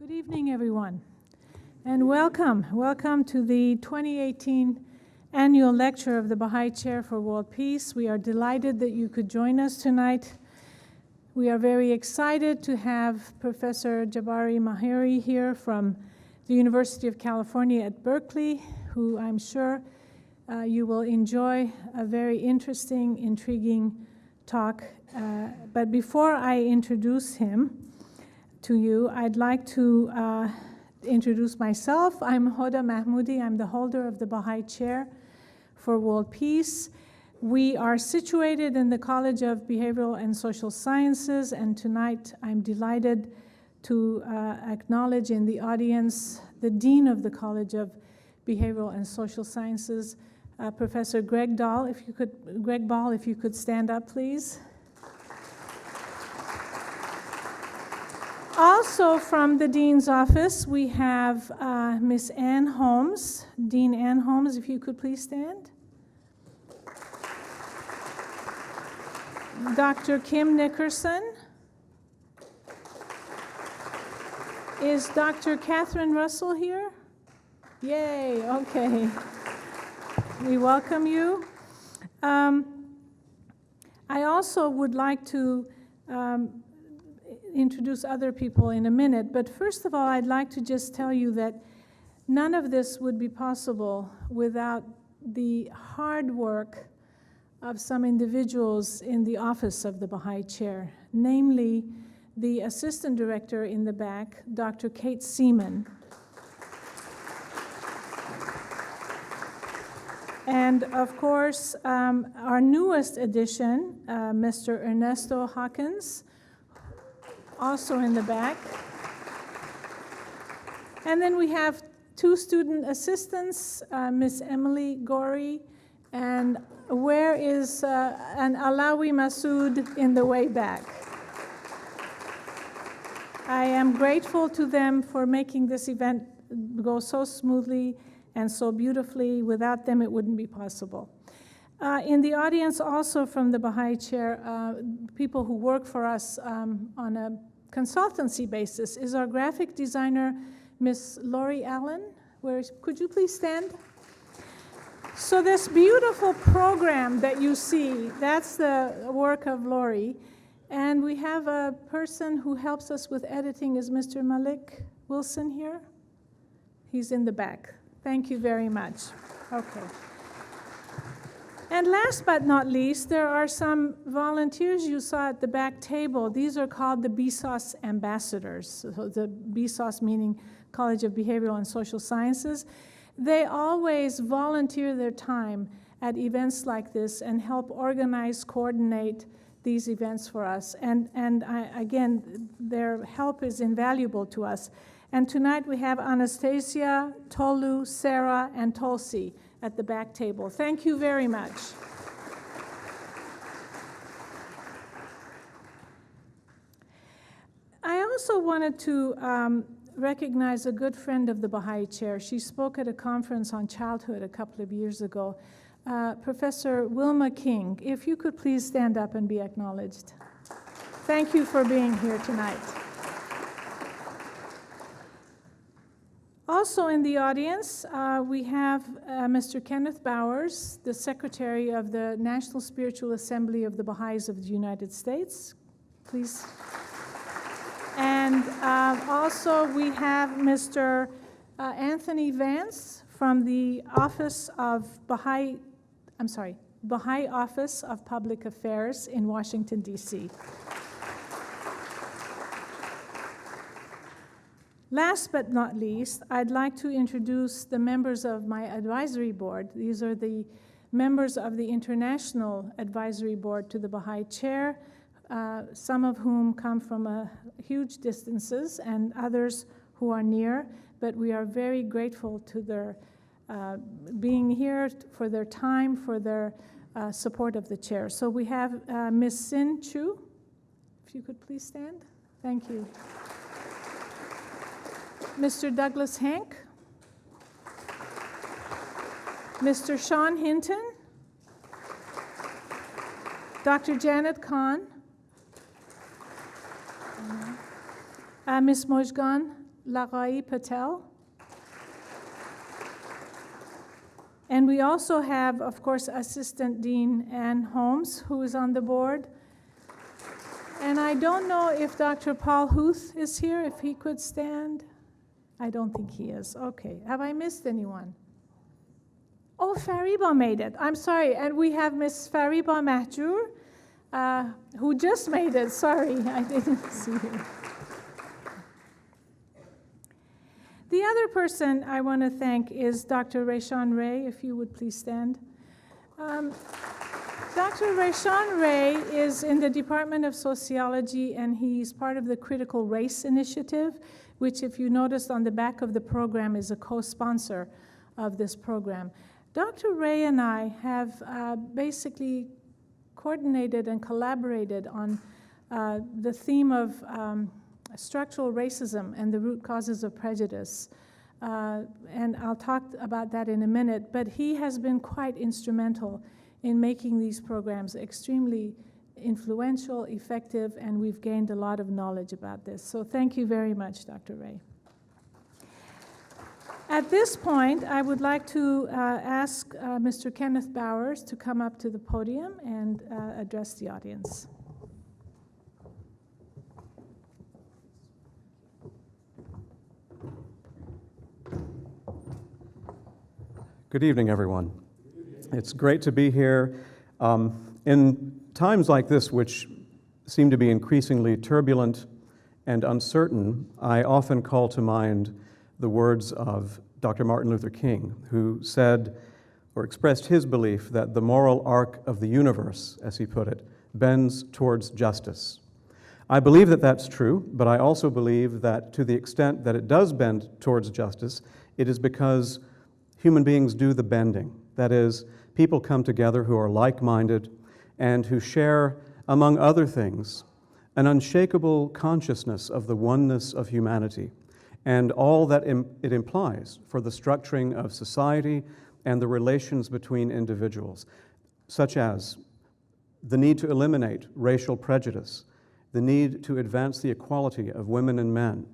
Good evening, everyone, and welcome. Welcome to the 2018 annual lecture of the Baha'i Chair for World Peace. We are delighted that you could join us tonight. We are very excited to have Professor Jabari Mahiri here from the University of California at Berkeley, who I'm sure you will enjoy a very interesting, intriguing talk. But before I introduce him to you, I'd like to introduce myself. I'm Hoda Mahmoudi. I'm the holder of the Baha'i Chair for World Peace. We are situated in the College of Behavioral and Social Sciences, and tonight I'm delighted to acknowledge in the audience the Dean of the College of Behavioral and Social Sciences, Professor Greg Ball, if you could stand up, please. Also from the Dean's office, we have Miss Ann Holmes. Dean Ann Holmes, if you could please stand. Dr. Kim Nickerson. Is Dr. Catherine Russell here? Yay, okay. We welcome you. I also would like to introduce other people in a minute, but first of all, I'd like to just tell you that none of this would be possible without the hard work of some individuals in the office of the Baha'i Chair, namely the Assistant Director in the back, Dr. Kate Seaman. And of course, our newest addition, Mr. Ernesto Hawkins, also in the back. And then we have two student assistants, Miss Emily Gori, and where is an Alawi Masood in the way back? I am grateful to them for making this event go so smoothly and so beautifully. Without them, it wouldn't be possible. In the audience also from the Baha'i Chair, people who work for us on a consultancy basis is our graphic designer, Miss Lori Allen. Could you please stand? So this beautiful program that you see, that's the work of Lori. And we have a person who helps us with editing is Mr. Malik Wilson here. He's in the back. Thank you very much. Okay. And last but not least, there are some volunteers you saw at the back table. These are called the BSOS ambassadors. So the BSOS meaning College of Behavioral and Social Sciences. They always volunteer their time at events like this and help organize, coordinate these events for us. And again, their help is invaluable to us. And tonight we have Anastasia, Tolu, Sarah, and Tulsi at the back table. Thank you very much. I also wanted to recognize a good friend of the Baha'i Chair. She spoke at a conference on childhood a couple of years ago. Professor Wilma King, if you could please stand up and be acknowledged. Thank you for being here tonight. Also in the audience, we have Mr. Kenneth Bowers, the Secretary of the National Spiritual Assembly of the Baha'is of the United States. Please. And also we have Mr. Anthony Vance from the Office of Baha'i Office of Public Affairs in Washington, D.C. Last but not least, I'd like to introduce the members of my advisory board. These are the members of the International Advisory Board to the Baha'i Chair, some of whom come from huge distances and others who are near, but we are very grateful to their being here, for their time, for their support of the chair. So we have Ms. Sin Chu, if you could please stand. Thank you. Mr. Douglas Hank, Mr. Sean Hinton, Dr. Janet Khan, Ms. Mojgan Laghai Patel. And we also have, of course, Assistant Dean Ann Holmes, who is on the board. And I don't know if Dr. Paul Huth is here, if he could stand. I don't think he is. Okay. Have I missed anyone? Oh, Fariba made it. I'm sorry. And we have Miss Fariba Mahjour, who just made it. Sorry, I didn't see her. The other person I want to thank is Dr. Rayshawn Ray, if you would please stand. Dr. Rayshawn Ray is in the Department of Sociology, and he's part of the Critical Race Initiative, which, if you noticed on the back of the program, is a co-sponsor of this program. Dr. Ray and I have basically coordinated and collaborated on the theme of structural racism and the root causes of prejudice. And I'll talk about that in a minute, but he has been quite instrumental in making these programs extremely influential, effective, and we've gained a lot of knowledge about this. So thank you very much, Dr. Ray. At this point, I would like to ask Mr. Kenneth Bowers to come up to the podium and address the audience. Good evening, everyone. It's great to be here. In times like this, which seem to be increasingly turbulent and uncertain, I often call to mind the words of Dr. Martin Luther King, who said or expressed his belief that the moral arc of the universe, as he put it, bends towards justice. I believe that that's true, but I also believe that to the extent that it does bend towards justice, it is because human beings do the bending. That is, people come together who are like-minded and who share, among other things, an unshakable consciousness of the oneness of humanity and all that it implies for the structuring of society and the relations between individuals, such as the need to eliminate racial prejudice, the need to advance the equality of women and men,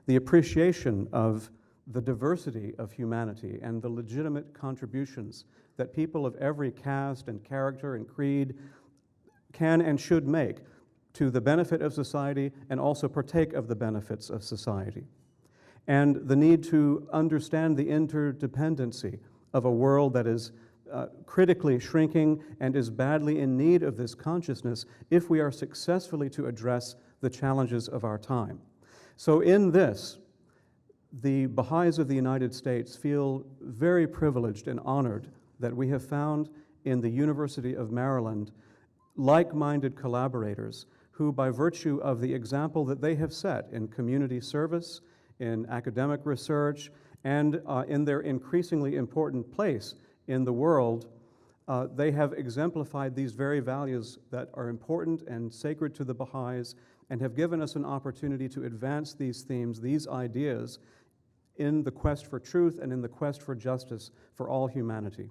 the appreciation of the diversity of humanity and the legitimate contributions that people of every caste and character and creed can and should make to the benefit of society and also partake of the benefits of society. And the need to understand the interdependency of a world that is critically shrinking and is badly in need of this consciousness if we are successfully to address the challenges of our time. So in this, the Baha'is of the United States feel very privileged and honored that we have found in the University of Maryland like-minded collaborators who, by virtue of the example that they have set in community service, in academic research, and in their increasingly important place in the world, they have exemplified these very values that are important and sacred to the Baha'is and have given us an opportunity to advance these themes, these ideas, in the quest for truth and in the quest for justice for all humanity.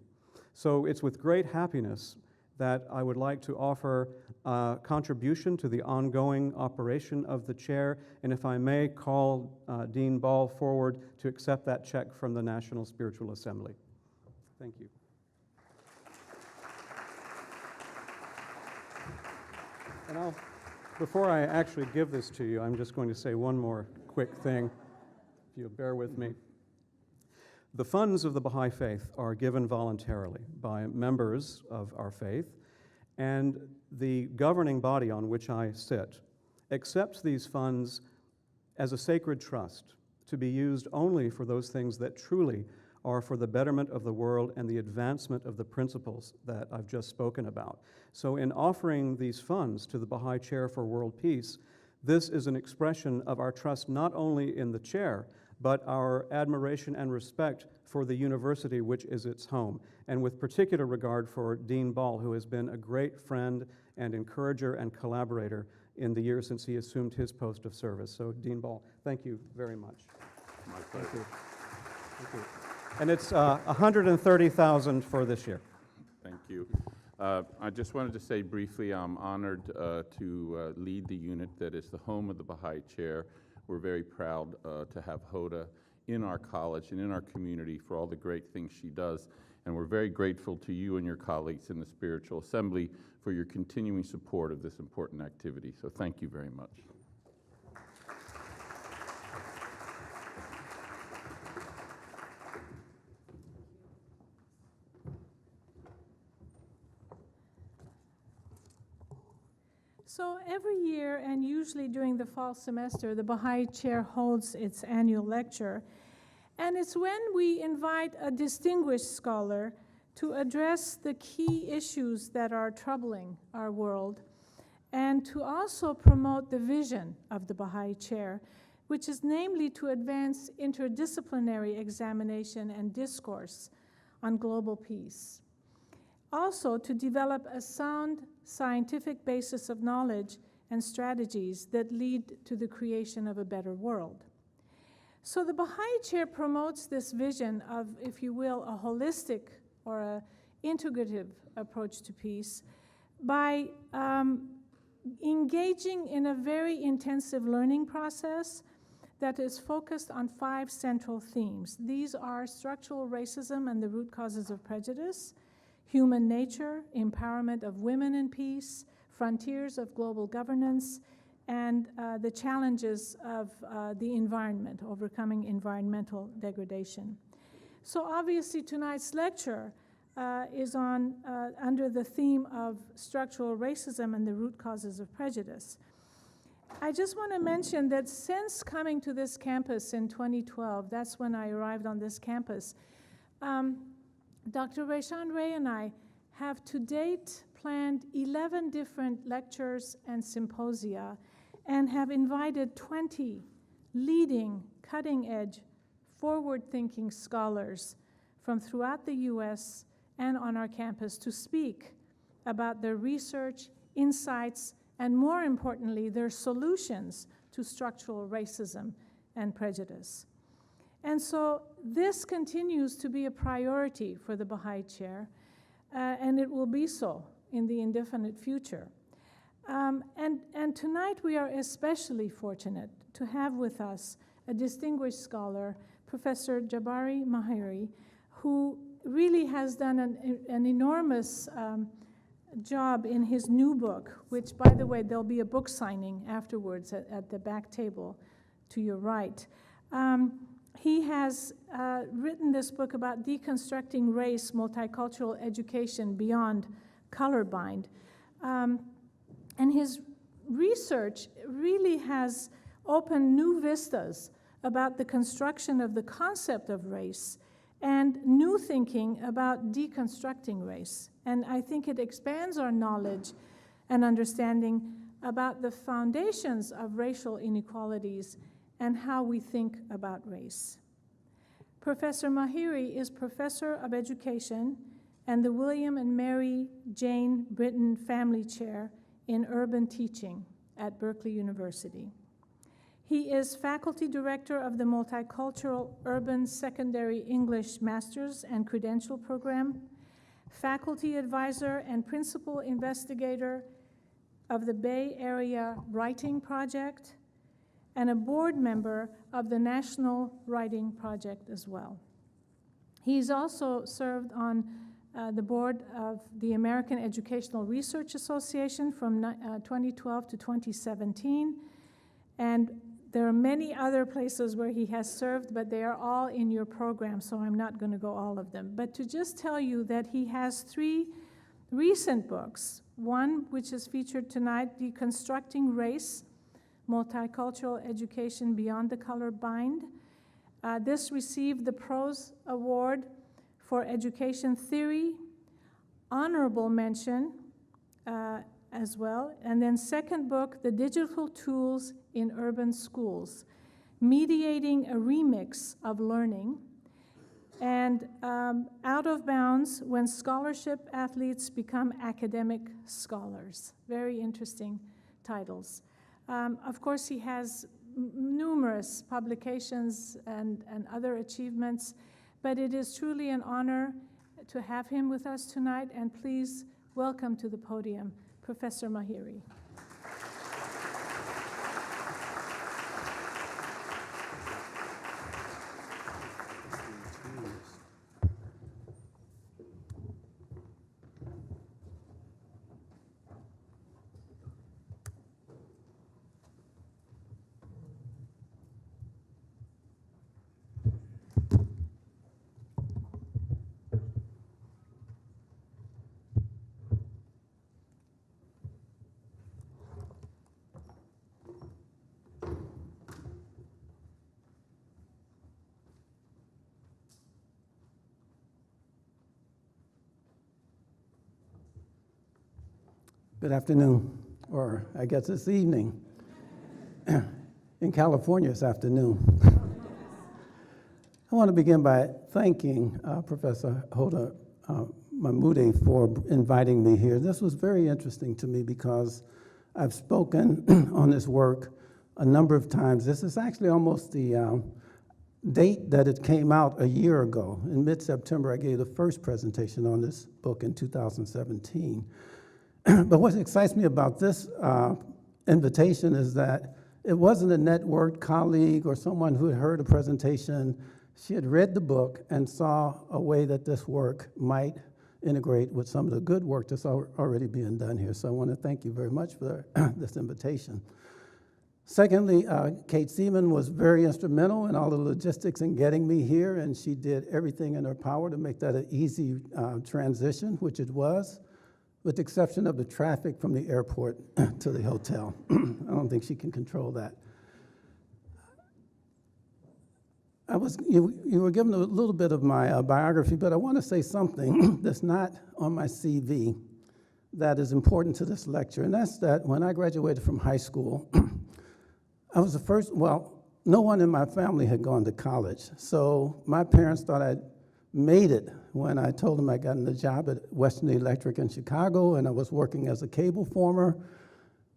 So it's with great happiness that I would like to offer a contribution to the ongoing operation of the chair, and if I may, call Dean Ball forward to accept that check from the National Spiritual Assembly. Thank you. And before I actually give this to you, I'm just going to say one more quick thing, if you'll bear with me. The funds of the Baha'i faith are given voluntarily by members of our faith, and the governing body on which I sit accepts these funds as a sacred trust to be used only for those things that truly are for the betterment of the world and the advancement of the principles that I've just spoken about. So in offering these funds to the Baha'i Chair for World Peace, this is an expression of our trust not only in the chair, but our admiration and respect for the university which is its home, and with particular regard for Dean Ball, who has been a great friend and encourager and collaborator in the years since he assumed his post of service. So Dean Ball, thank you very much. My pleasure. Thank you. Thank you. And it's $130,000 for this year. Thank you. I just wanted to say briefly, I'm honored to lead the unit that is the home of the Baha'i Chair. we're very proud to have Hoda in our college and in our community for all the great things she does. And we're very grateful to you and your colleagues in the Spiritual Assembly for your continuing support of this important activity. So thank you very much. So every year, and usually during the fall semester, the Baha'i Chair holds its annual lecture. And it's when we invite a distinguished scholar to address the key issues that are troubling our world, and to also promote the vision of the Baha'i Chair, which is namely to advance interdisciplinary examination and discourse on global peace. Also, to develop a sound scientific basis of knowledge and strategies that lead to the creation of a better world. So the Baha'i Chair promotes this vision of, if you will, a holistic or an integrative approach to peace by engaging in a very intensive learning process that is focused on 5 central themes. These are structural racism and the root causes of prejudice, human nature, empowerment of women in peace, frontiers of global governance, and the challenges of the environment, overcoming environmental degradation. So obviously tonight's lecture is on under the theme of structural racism and the root causes of prejudice. I just want to mention that since coming to this campus in 2012, that's when I arrived on this campus, Dr. Rayshan Ray and I have to date planned 11 different lectures and symposia and have invited 20 leading, cutting-edge, forward-thinking scholars from throughout the U.S. and on our campus to speak about their research, insights, and more importantly, their solutions to structural racism and prejudice. And so this continues to be a priority for the Baha'i Chair, and it will be so in the indefinite future. And tonight we are especially fortunate to have with us a distinguished scholar, Professor Jabari Mahiri, who really has done an enormous job in his new book, which, by the way, there'll be a book signing afterwards at the back table to your right. He has written this book about deconstructing race, multicultural education beyond colorblind. And his research really has opened new vistas about the construction of the concept of race and new thinking about deconstructing race. And I think it expands our knowledge and understanding about the foundations of racial inequalities and how we think about race. Professor Mahiri is Professor of Education and the William and Mary Jane Britton Family Chair in Urban Teaching at Berkeley University. He is Faculty Director of the Multicultural Urban Secondary English Master's and Credential Program, Faculty Advisor and Principal Investigator of the Bay Area Writing Project, and a board member of the National Writing Project as well. He's also served on the board of the American Educational Research Association from 2012 to 2017, and there are many other places where he has served, but they are all in your program, so I'm not going to go all of them. But to just tell you that he has 3 recent books, one which is featured tonight, Deconstructing Race, Multicultural Education Beyond the Colorblind. This received the Prose Award for Education Theory, honorable mention as well. And then second book, The Digital Tools in Urban Schools, Mediating a Remix of Learning. And Out of Bounds, When Scholarship Athletes Become Academic Scholars. Very interesting titles. Of course, he has numerous publications and other achievements, but it is truly an honor to have him with us tonight, and please welcome to the podium Professor Mahiri. Good afternoon, or I guess it's evening. In California, it's afternoon. I want to begin by thanking Professor Hoda Mahmoudi for inviting me here. This was very interesting to me because I've spoken on this work a number of times. This is actually almost the date that it came out a year ago. In mid-September, I gave the first presentation on this book in 2017. But what excites me about this invitation is that it wasn't a networked colleague or someone who had heard a presentation. She had read the book and saw a way that this work might integrate with some of the good work that's already being done here. So I want to thank you very much for this invitation. Secondly, Kate Seaman was very instrumental in all the logistics in getting me here, and she did everything in her power to make that an easy transition, which it was, with the exception of the traffic from the airport to the hotel. I don't think she can control that. You were given a little bit of my biography, but I want to say something that's not on my CV that is important to this lecture, and that's that when I graduated from high school, I was the first, well, no one in my family had gone to college, so my parents thought I'd made it when I told them I got a job at Western Electric in Chicago, and I was working as a cable former,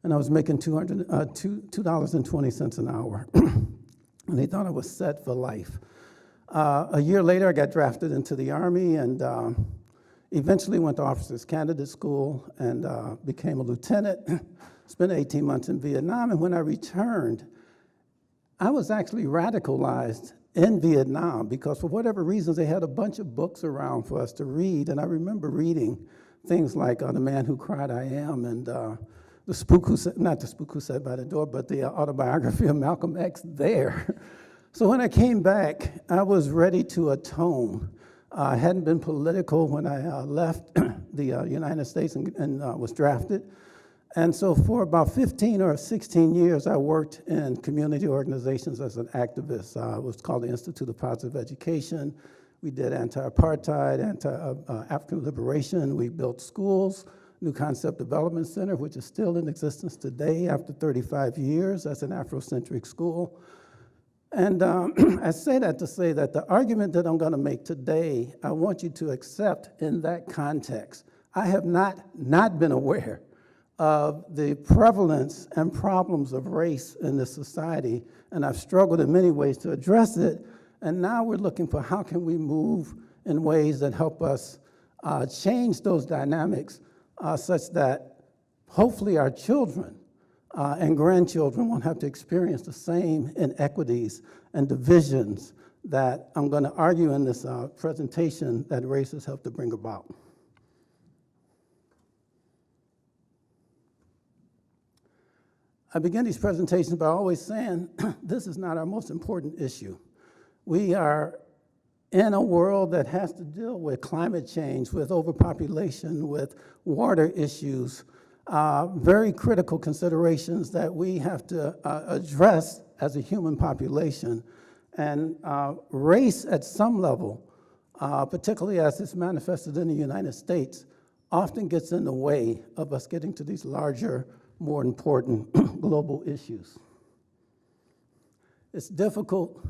and I was making $2.20 an hour. And they thought I was set for life. A year later, I got drafted into the Army and eventually went to Officers Candidate School and became a lieutenant, spent 18 months in Vietnam, and when I returned, I was actually radicalized in Vietnam because for whatever reasons, they had a bunch of books around for us to read, and I remember reading things like The Man Who Cried I Am and The Spook Who Sat, not The Spook Who Sat by the Door, but the autobiography of Malcolm X there. So when I came back, I was ready to atone. I hadn't been political when I left the United States and was drafted. And so for about 15 or 16 years, I worked in community organizations as an activist. It was called the Institute of Positive Education. We did anti-apartheid, anti-African liberation. We built schools, New Concept Development Center, which is still in existence today after 35 years as an Afrocentric school. And I say that to say that the argument that I'm going to make today, I want you to accept in that context. I have not been aware of the prevalence and problems of race in this society, and I've struggled in many ways to address it, and now we're looking for how can we move in ways that help us change those dynamics such that hopefully our children and grandchildren won't have to experience the same inequities and divisions that I'm going to argue in this presentation that race has helped to bring about. I begin these presentations by always saying this is not our most important issue. We are in a world that has to deal with climate change, with overpopulation, with water issues, very critical considerations that we have to address as a human population. And race at some level, particularly as it's manifested in the United States, often gets in the way of us getting to these larger, more important global issues. It's difficult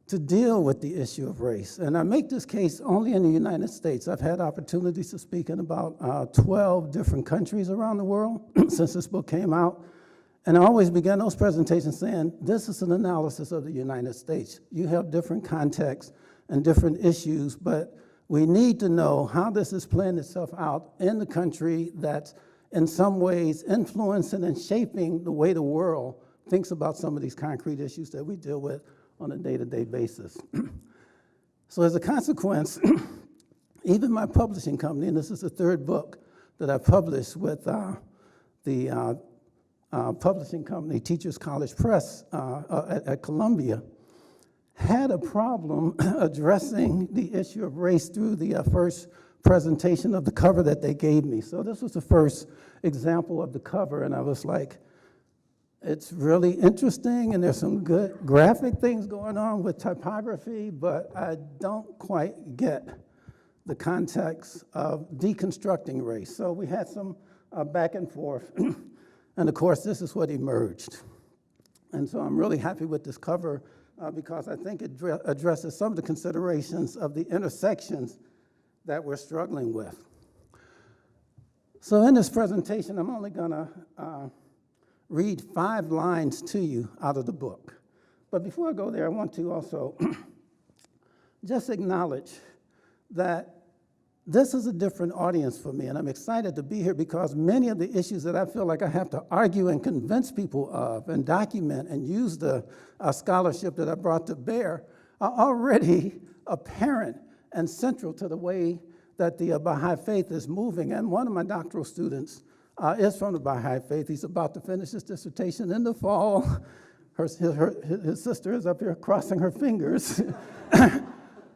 to deal with the issue of race. And I make this case only in the United States. I've had opportunities to speak in about 12 different countries around the world since this book came out. And I always begin those presentations saying, this is an analysis of the United States. You have different contexts and different issues, but we need to know how this is playing itself out in the country that's in some ways influencing and shaping the way the world thinks about some of these concrete issues that we deal with on a day-to-day basis. So as a consequence, even my publishing company, and this is the third book that I published with the publishing company, Teachers College Press at Columbia, had a problem addressing the issue of race through the first presentation of the cover that they gave me. So this was the first example of the cover, and I was like, it's really interesting, and there's some good graphic things going on with typography, but I don't quite get the context of deconstructing race. So we had some back and forth. And of course, this is what emerged. And so I'm really happy with this cover because I think it addresses some of the considerations of the intersections that we're struggling with. So in this presentation, I'm only gonna read 5 lines to you out of the book. But before I go there, I want to also just acknowledge that this is a different audience for me, and I'm excited to be here because many of the issues that I feel like I have to argue and convince people of and document and use the scholarship that I brought to bear are already apparent and central to the way that the Baha'i faith is moving. And one of my doctoral students is from the Baha'i faith. He's about to finish his dissertation in the fall. His sister is up here crossing her fingers.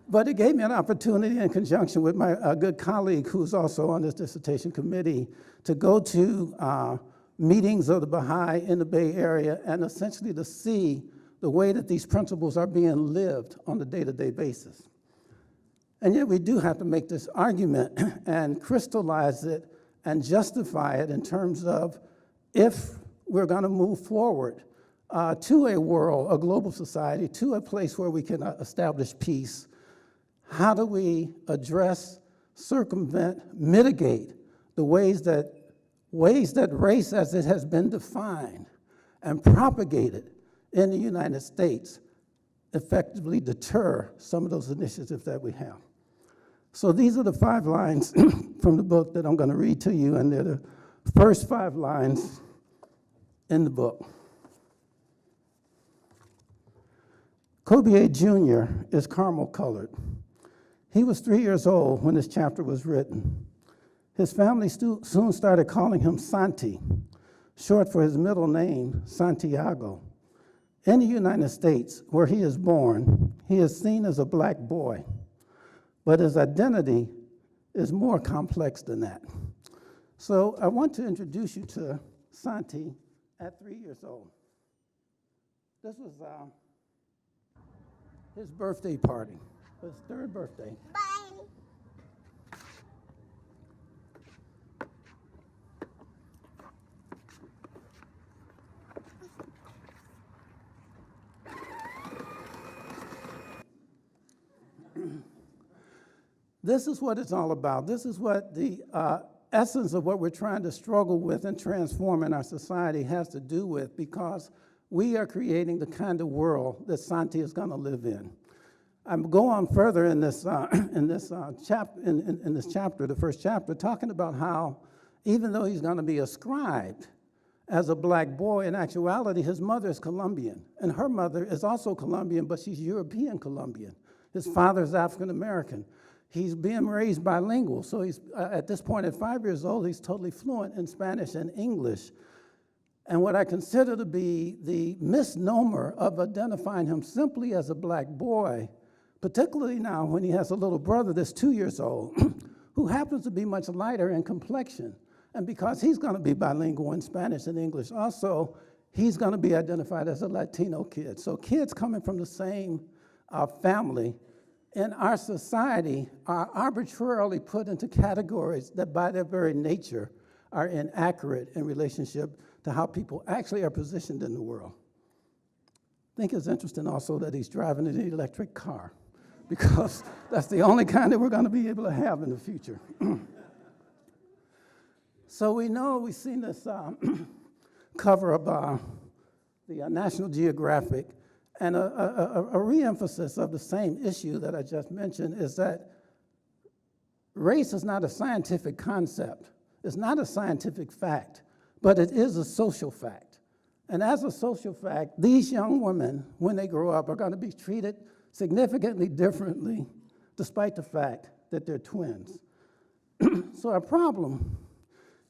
But it gave me an opportunity in conjunction with my good colleague who's also on this dissertation committee to go to meetings of the Baha'i in the Bay Area and essentially to see the way that these principles are being lived on a day-to-day basis. And yet we do have to make this argument and crystallize it and justify it in terms of if we're gonna move forward to a world, a global society, to a place where we can establish peace. How do we address, circumvent, mitigate the ways that race as it has been defined and propagated in the United States effectively deter some of those initiatives that we have? So these are the 5 lines from the book that I'm going to read to you, and they're the first 5 lines in the book. Kobe Jr. is caramel colored. He was 3 years old when this chapter was written. His family soon started calling him Santi, short for his middle name, Santiago. In the United States, where he is born, he is seen as a black boy, but his identity is more complex than that. So I want to introduce you to Santi at 3 years old. This was his birthday party. His 3rd birthday. Bye. This is what it's all about. This is what the essence of what we're trying to struggle with and transform in our society has to do with, because we are creating the kind of world that Santi is going to live in. I'm go on further in this chapter, the first chapter, talking about how even though he's going to be ascribed as a black boy, in actuality, his mother is Colombian, and her mother is also Colombian, but she's European Colombian. His father is African American. He's being raised bilingual, so he's at this point at 5 years old, he's totally fluent in Spanish and English. And what I consider to be the misnomer of identifying him simply as a black boy, particularly now when he has a little brother that's 2 years old, who happens to be much lighter in complexion. And because he's going to be bilingual in Spanish and English also, he's going to be identified as a Latino kid. So kids coming from the same family in our society are arbitrarily put into categories that by their very nature are inaccurate in relationship to how people actually are positioned in the world. I think it's interesting also that he's driving an electric car, because that's the only kind that we're going to be able to have in the future. So we know, we've seen this cover of the National Geographic, and a re-emphasis of the same issue that I just mentioned is that race is not a scientific concept. It's not a scientific fact, but it is a social fact. And as a social fact, these young women, when they grow up, are going to be treated significantly differently, despite the fact that they're twins. So our problem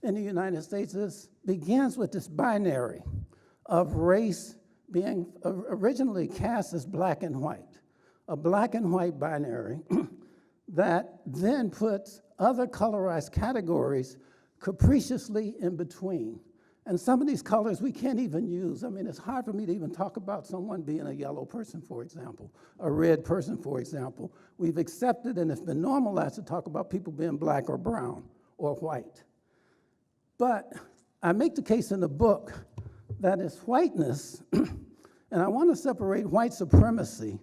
in the United States begins with this binary of race being originally cast as black and white, a black and white binary that then puts other colorized categories capriciously in between. And some of these colors we can't even use. I mean, it's hard for me to even talk about someone being a yellow person, for example, a red person, for example. We've accepted and it's been normalized to talk about people being black or brown or white. But I make the case in the book that it's whiteness, and I want to separate white supremacy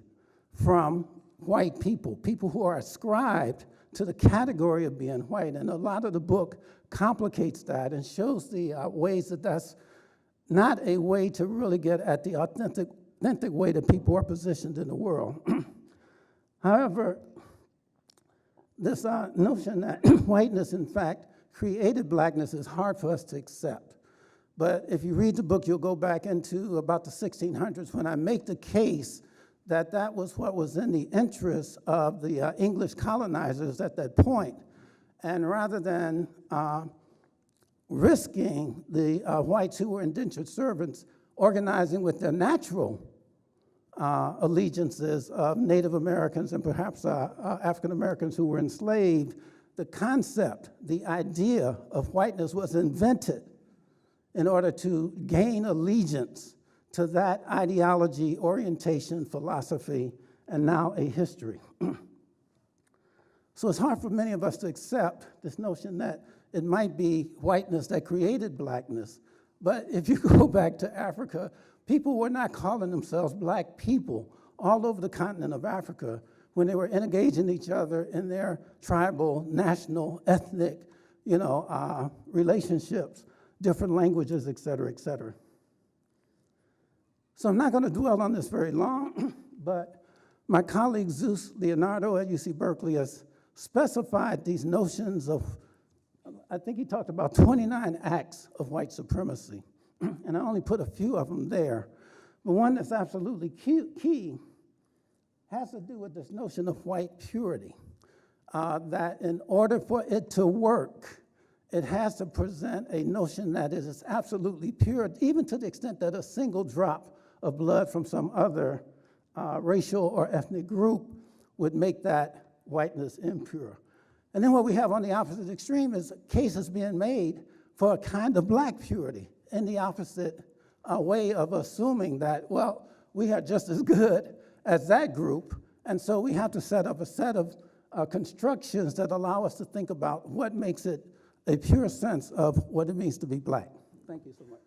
from white people, people who are ascribed to the category of being white. And a lot of the book complicates that and shows the ways that that's not a way to really get at the authentic way that people are positioned in the world. However, this notion that whiteness, in fact, created blackness is hard for us to accept. But if you read the book, you'll go back into about the 1600s when I make the case that that was what was in the interest of the English colonizers at that point. And rather than risking the whites who were indentured servants organizing with their natural allegiances of Native Americans and perhaps African Americans who were enslaved, the concept, the idea of whiteness was invented in order to gain allegiance to that ideology, orientation, philosophy, and now a history. So it's hard for many of us to accept this notion that it might be whiteness that created blackness. But if you go back to Africa, people were not calling themselves black people all over the continent of Africa when they were engaging each other in their tribal, national, ethnic, relationships, different languages, et cetera, et cetera. So I'm not going to dwell on this very long, but my colleague Zeus Leonardo at UC Berkeley has specified these notions of, I think he talked about 29 acts of white supremacy, and I only put a few of them there. But one that's absolutely key has to do with this notion of white purity, that in order for it to work, it has to present a notion that it is absolutely pure, even to the extent that a single drop of blood from some other racial or ethnic group would make that whiteness impure. And then what we have on the opposite extreme is cases being made for a kind of black purity in the opposite way of assuming that, well, we are just as good as that group, and so we have to set up a set of constructions that allow us to think about what makes it a pure sense of what it means to be black. Thank you so much.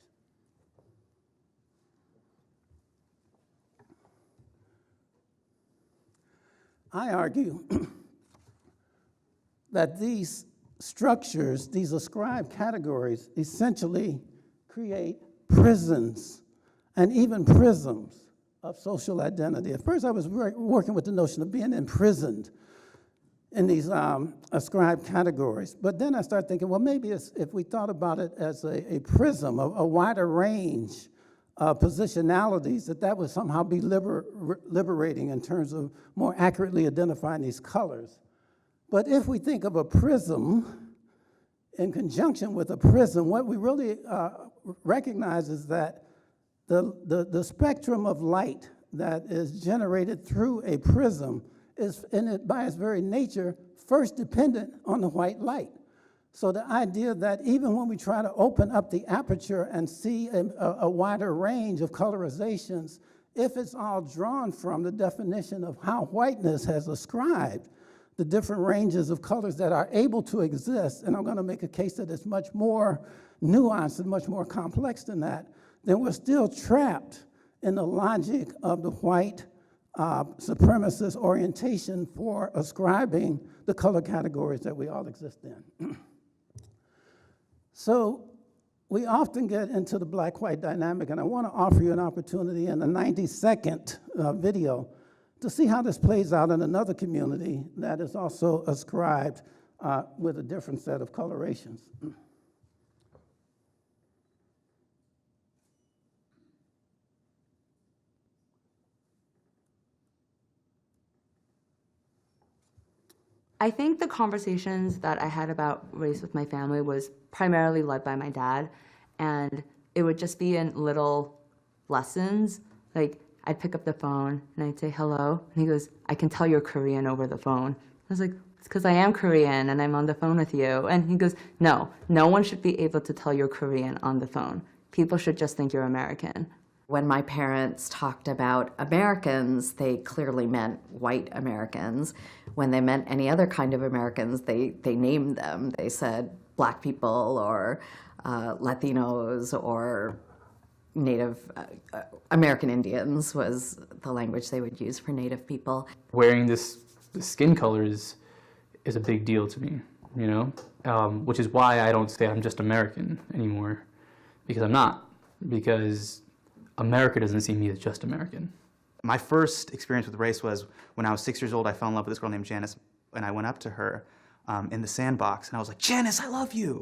I argue that these structures, these ascribed categories, essentially create prisons and even prisms of social identity. At first, I was working with the notion of being imprisoned in these ascribed categories. But then I started thinking, well, maybe if we thought about it as a prism, a wider range positionalities, that would somehow be liberating in terms of more accurately identifying these colors. But if we think of a prism in conjunction with a prism, what we really recognize is that the spectrum of light that is generated through a prism is, by its very nature, first dependent on the white light. So the idea that even when we try to open up the aperture and see a wider range of colorizations, if it's all drawn from the definition of how whiteness has ascribed the different ranges of colors that are able to exist, and I'm going to make a case that is much more nuanced and much more complex than that, then we're still trapped in the logic of the white supremacist orientation for ascribing the color categories that we all exist in. So we often get into the black-white dynamic, and I want to offer you an opportunity in a 90-second video to see how this plays out in another community that is also ascribed with a different set of colorations. I think the conversations that I had about race with my family was primarily led by my dad, and it would just be in little lessons. Like, I'd pick up the phone and I'd say hello, and he goes, "I can tell you're Korean over the phone." I was like, "It's because I am Korean and I'm on the phone with you." And he goes, no one should be able to tell you're Korean on the phone. People should just think you're American. When my parents talked about Americans, they clearly meant white Americans. When they meant any other kind of Americans, they named them. They said Black people or Latinos or Native American Indians was the language they would use for Native people. Wearing this skin color is a big deal to me, you know, which is why I don't say I'm just American anymore, because I'm not, because America doesn't see me as just American. My first experience with race was when I was 6 years old. I fell in love with this girl named Janice, and I went up to her in the sandbox, and I was like, "Janice, I love you."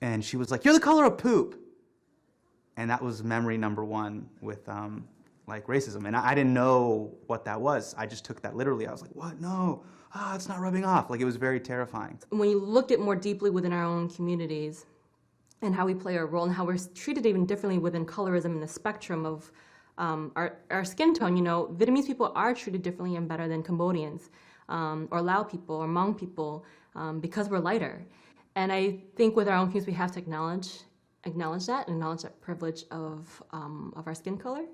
And she was like, "You're the color of poop." And that was memory number one with like racism. And I didn't know what that was. I just took that literally. I was like, "What? No, it's not rubbing off." Like, it was very terrifying. When you looked at more deeply within our own communities and how we play our role and how we're treated even differently within colorism and the spectrum of our skin tone, you know, Vietnamese people are treated differently and better than Cambodians or Lao people or Hmong people because we're lighter. And I think with our own communities, we have to acknowledge that privilege of our skin color,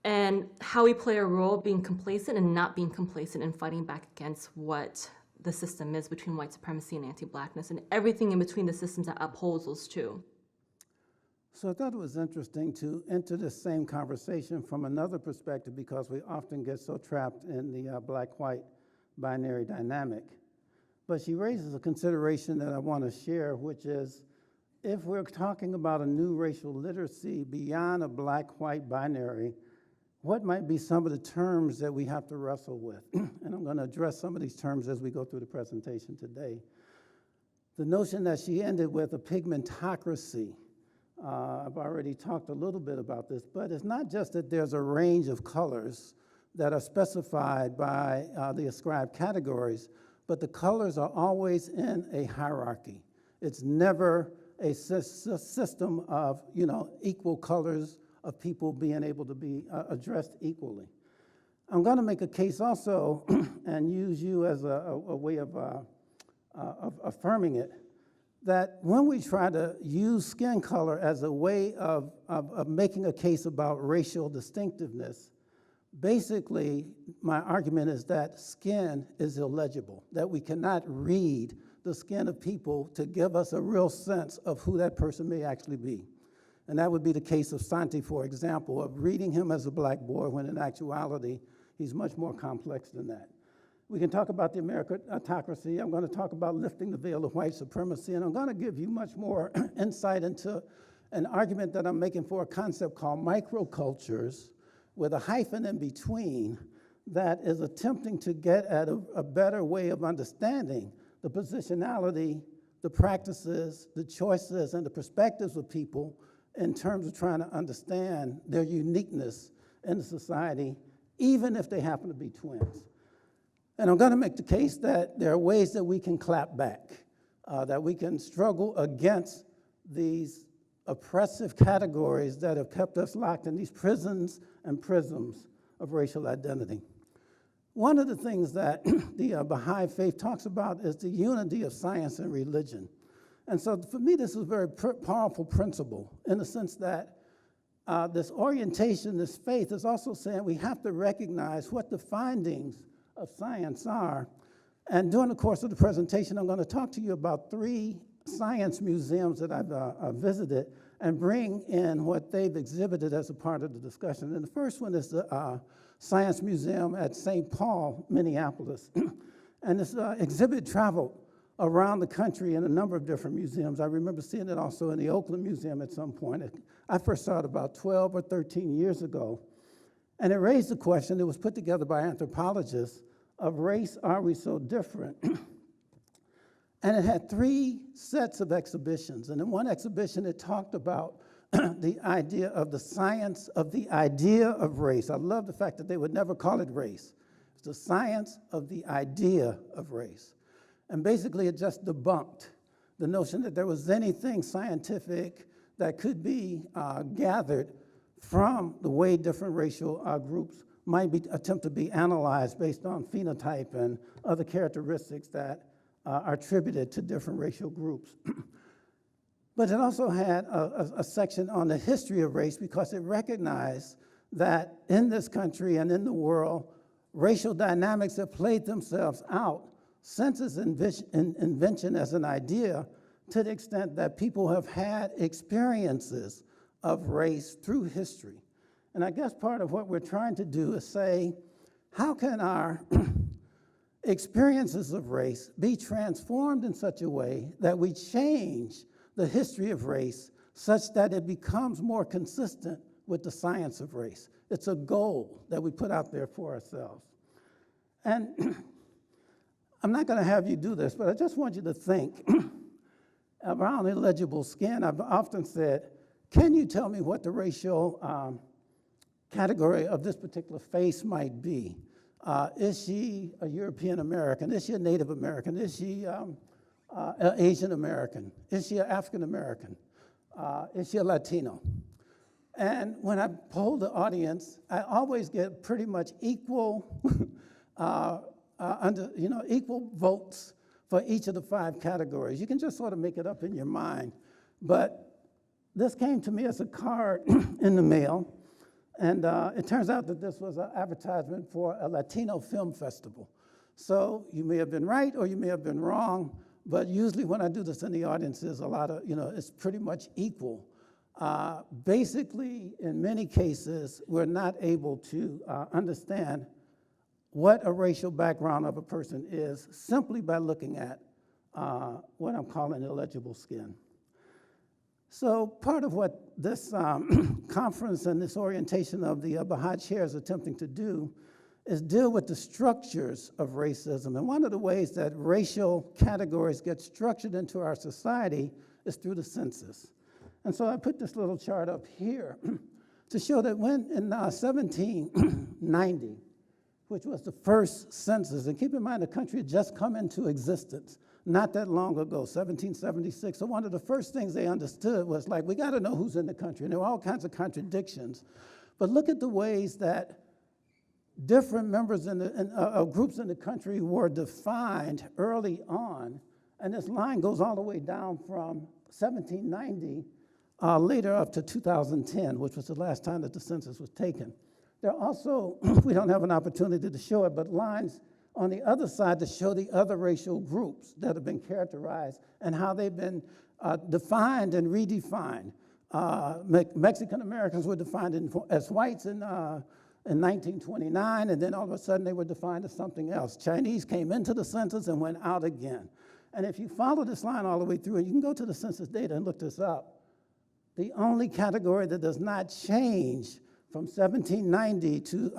and how we play a role being complacent and not being complacent and fighting back against what the system is between white supremacy and anti-blackness and everything in between the systems that upholds those two. So I thought it was interesting to enter this same conversation from another perspective, because we often get so trapped in the black-white binary dynamic. But she raises a consideration that I want to share, which is, if we're talking about a new racial literacy beyond a black-white binary, what might be some of the terms that we have to wrestle with? And I'm going to address some of these terms as we go through the presentation today. The notion that she ended with, a pigmentocracy. I've already talked a little bit about this, but it's not just that there's a range of colors that are specified by the ascribed categories, but the colors are always in a hierarchy. It's never a system of, you know, equal colors of people being able to be addressed equally. I'm going to make a case also and use you as a way of affirming it, that when we try to use skin color as a way of making a case about racial distinctiveness, basically my argument is that skin is illegible, that we cannot read the skin of people to give us a real sense of who that person may actually be. And that would be the case of Santi, for example, of reading him as a black boy when in actuality he's much more complex than that. We can talk about the meritocracy. I'm going to talk about lifting the veil of white supremacy, and I'm going to give you much more insight into an argument that I'm making for a concept called microcultures, with a hyphen in between, that is attempting to get at a better way of understanding the positionality, the practices, the choices, and the perspectives of people in terms of trying to understand their uniqueness in the society, even if they happen to be twins. And I'm going to make the case that there are ways that we can clap back, that we can struggle against these oppressive categories that have kept us locked in these prisons and prisms of racial identity. One of the things that the Baha'i faith talks about is the unity of science and religion. And so for me, this is a very powerful principle, in the sense that this orientation, this faith, is also saying we have to recognize what the findings of science are. And during the course of the presentation, I'm going to talk to you about 3 science museums that I've visited and bring in what they've exhibited as a part of the discussion. And the first one is the Science Museum at St. Paul, Minneapolis. And this exhibit traveled around the country in a number of different museums. I remember seeing it also in the Oakland Museum at some point. I first saw it about 12 or 13 years ago. And it raised the question, it was put together by anthropologists, of race, are we so different? And it had 3 sets of exhibitions. And in one exhibition, it talked about the idea of the science of the idea of race. I love the fact that they would never call it race. It's the science of the idea of race. And basically, it just debunked the notion that there was anything scientific that could be gathered from the way different racial groups might attempt to be analyzed based on phenotype and other characteristics that are attributed to different racial groups. But it also had a section on the history of race, because it recognized that in this country and in the world, racial dynamics have played themselves out since its invention as an idea to the extent that people have had experiences of race through history. And I guess part of what we're trying to do is say, how can our experiences of race be transformed in such a way that we change the history of race such that it becomes more consistent with the science of race? It's a goal that we put out there for ourselves. And I'm not going to have you do this, but I just want you to think around illegible skin. I've often said, can you tell me what the racial category of this particular face might be? Is she a European American? Is she a Native American? Is she an Asian American? Is she an African American? Is she a Latino? And when I poll the audience, I always get pretty much equal, equal votes for each of the 5 categories. You can just sort of make it up in your mind. But this came to me as a card in the mail. And it turns out that this was an advertisement for a Latino film festival. So you may have been right or you may have been wrong, but usually when I do this in the audience, there's a lot of, it's pretty much equal. Basically, in many cases, we're not able to understand what a racial background of a person is simply by looking at what I'm calling illegible skin. So part of what this conference and this orientation of the Baha'i chair is attempting to do is deal with the structures of racism. And one of the ways that racial categories get structured into our society is through the census. And so I put this little chart up here to show that when in 1790, which was the first census, and keep in mind the country had just come into existence not that long ago, 1776. So one of the first things they understood was like, we got to know who's in the country. And there were all kinds of contradictions. But look at the ways that different members of groups in the country were defined early on. And this line goes all the way down from 1790 later up to 2010, which was the last time that the census was taken. There are also, we don't have an opportunity to show it, but lines on the other side to show the other racial groups that have been characterized and how they've been defined and redefined. Mexican Americans were defined as whites in 1929, and then all of a sudden they were defined as something else. Chinese came into the census and went out again. And if you follow this line all the way through, and you can go to the census data and look this up, the only category that does not change from 1790 to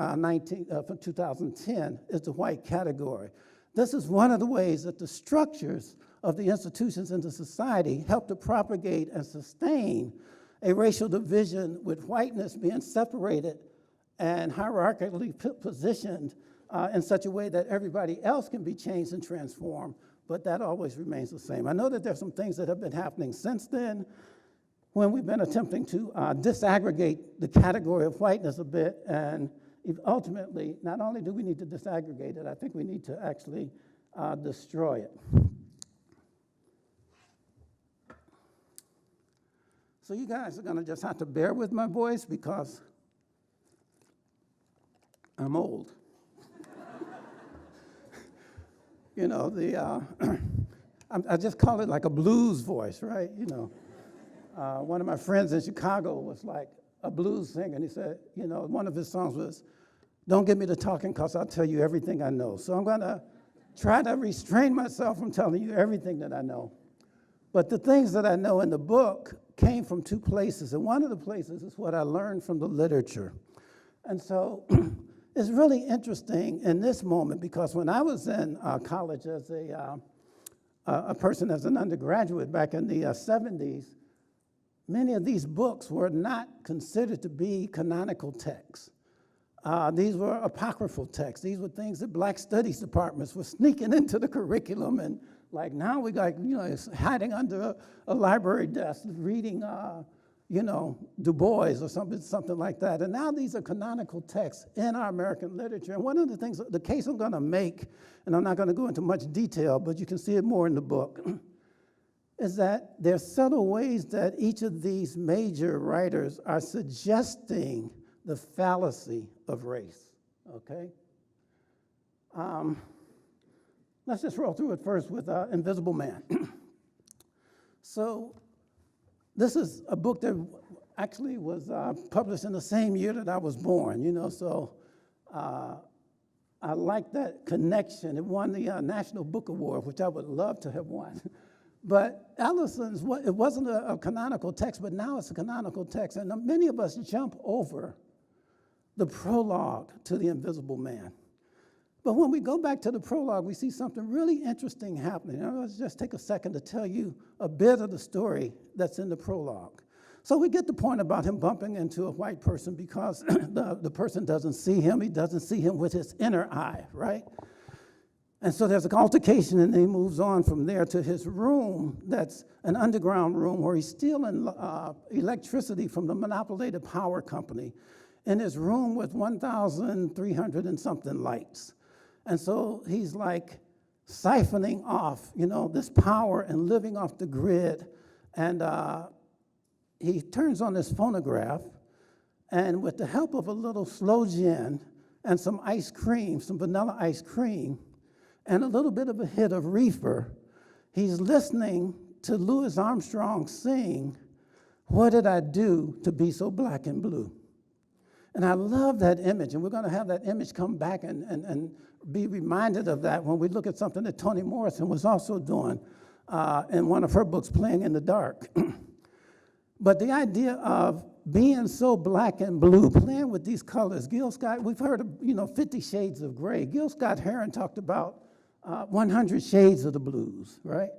2010 is the white category. This is one of the ways that the structures of the institutions in the society help to propagate and sustain a racial division, with whiteness being separated and hierarchically positioned in such a way that everybody else can be changed and transformed, but that always remains the same. I know that there's some things that have been happening since then, when we've been attempting to disaggregate the category of whiteness a bit, and ultimately, not only do we need to disaggregate it, I think we need to actually destroy it. So you guys are gonna just have to bear with my voice because I'm old. I just call it like a blues voice, right? One of my friends in Chicago was like a blues singer, and he said, one of his songs was, "Don't get me to talking because I'll tell you everything I know." So I'm gonna try to restrain myself from telling you everything that I know. But the things that I know in the book came from 2 places, and one of the places is what I learned from the literature. And so it's really interesting in this moment, because when I was in college as a person, as an undergraduate back in the 70s, many of these books were not considered to be canonical texts. These were apocryphal texts. These were things that Black Studies departments were sneaking into the curriculum, and like now we got, hiding under a library desk reading, Du Bois or something like that. And now these are canonical texts in our American literature. And one of the things, the case I'm gonna make, and I'm not gonna go into much detail, but you can see it more in the book, is that there's subtle ways that each of these major writers are suggesting the fallacy of race, okay? Let's just roll through it first with Invisible Man. So this is a book that actually was published in the same year that I was born, you know, so I like that connection. It won the National Book Award, which I would love to have won. But Allison's, it wasn't a canonical text, but now it's a canonical text, and many of us jump over the prologue to The Invisible Man. But when we go back to the prologue, we see something really interesting happening. Now, let's just take a second to tell you a bit of the story that's in the prologue. So we get the point about him bumping into a white person because the person doesn't see him. He doesn't see him with his inner eye, right? And so there's an altercation, and he moves on from there to his room that's an underground room where he's stealing electricity from the monopolated power company in his room with 1,300 and something lights. And so he's like siphoning off, you know, this power and living off the grid. And he turns on this phonograph, and with the help of a little slow gin and some ice cream, some vanilla ice cream, and a little bit of a hit of reefer, he's listening to Louis Armstrong sing, "What Did I Do to Be So Black and Blue?" And I love that image, and we're going to have that image come back and be reminded of that when we look at something that Toni Morrison was also doing in one of her books, Playing in the Dark. But the idea of being so black and blue, playing with these colors, Gil Scott, we've heard of, 50 Shades of Gray. Gil Scott Heron talked about 100 Shades of the Blues, right?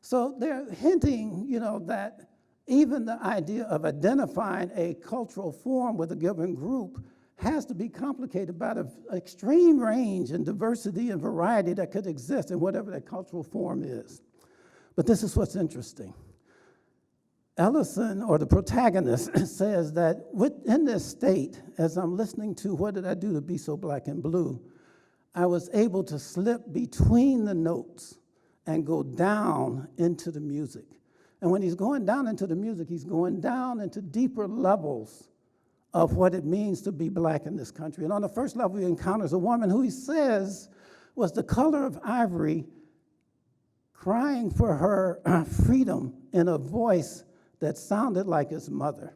So they're hinting, that even the idea of identifying a cultural form with a given group has to be complicated by the extreme range and diversity and variety that could exist in whatever that cultural form is. But this is what's interesting. Ellison, or the protagonist, says that within this state, as I'm listening to What Did I Do to Be So Black and Blue, I was able to slip between the notes and go down into the music. And when he's going down into the music, he's going down into deeper levels of what it means to be black in this country. And on the first level, he encounters a woman who he says was the color of ivory, crying for her freedom in a voice that sounded like his mother.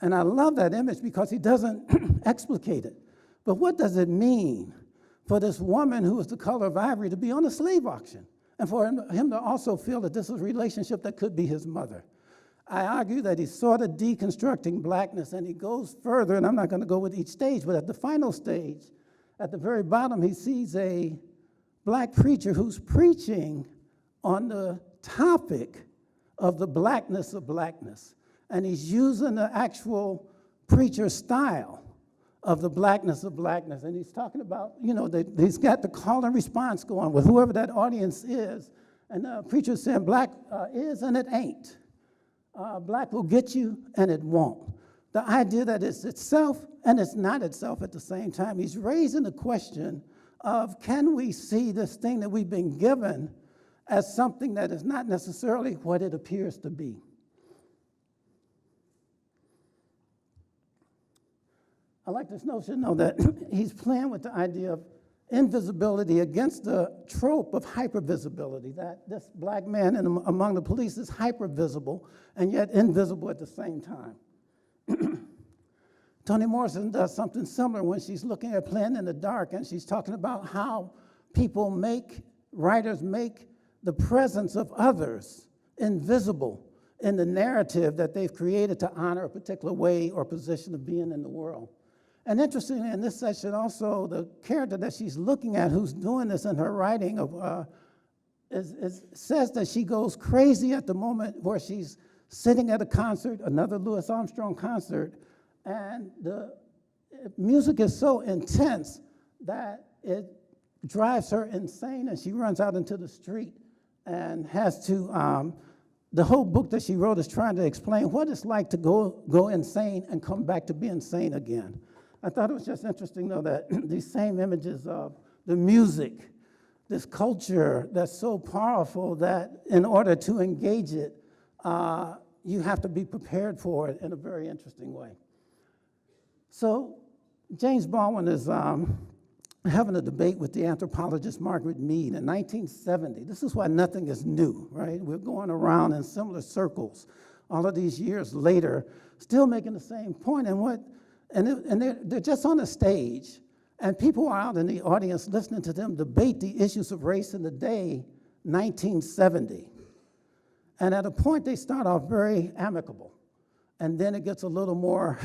And I love that image because he doesn't explicate it. But what does it mean for this woman who is the color of ivory to be on a slave auction, and for him to also feel that this is a relationship that could be his mother? I argue that he's sort of deconstructing blackness, and he goes further, and I'm not going to go with each stage, but at the final stage, at the very bottom, he sees a black preacher who's preaching on the topic of the blackness of blackness. And he's using the actual preacher style of the blackness of blackness. And he's talking about, he's got the call and response going with whoever that audience is. And the preacher's saying, black is and it ain't. Black will get you and it won't. The idea that it's itself and it's not itself at the same time. He's raising the question of, can we see this thing that we've been given as something that is not necessarily what it appears to be? I like this notion, though, that he's playing with the idea of invisibility against the trope of hypervisibility, that this black man among the police is hypervisible and yet invisible at the same time. Toni Morrison does something similar when she's looking at Playing in the Dark, and she's talking about how writers make the presence of others invisible in the narrative that they've created to honor a particular way or position of being in the world. And interestingly, in this section also, the character that she's looking at who's doing this in her writing says that she goes crazy at the moment where she's sitting at a concert, another Louis Armstrong concert, and the music is so intense that it drives her insane, and she runs out into the street and has to, the whole book that she wrote is trying to explain what it's like to go insane and come back to being sane again. I thought it was just interesting, though, that these same images of the music, this culture that's so powerful that in order to engage it, you have to be prepared for it in a very interesting way. So James Baldwin having a debate with the anthropologist Margaret Mead in 1970. This is why nothing is new, right? We're going around in similar circles all of these years later, still making the same point. And they're just on a stage, and people are out in the audience listening to them debate the issues of race in the day 1970. And at a point, they start off very amicable. And then it gets a little more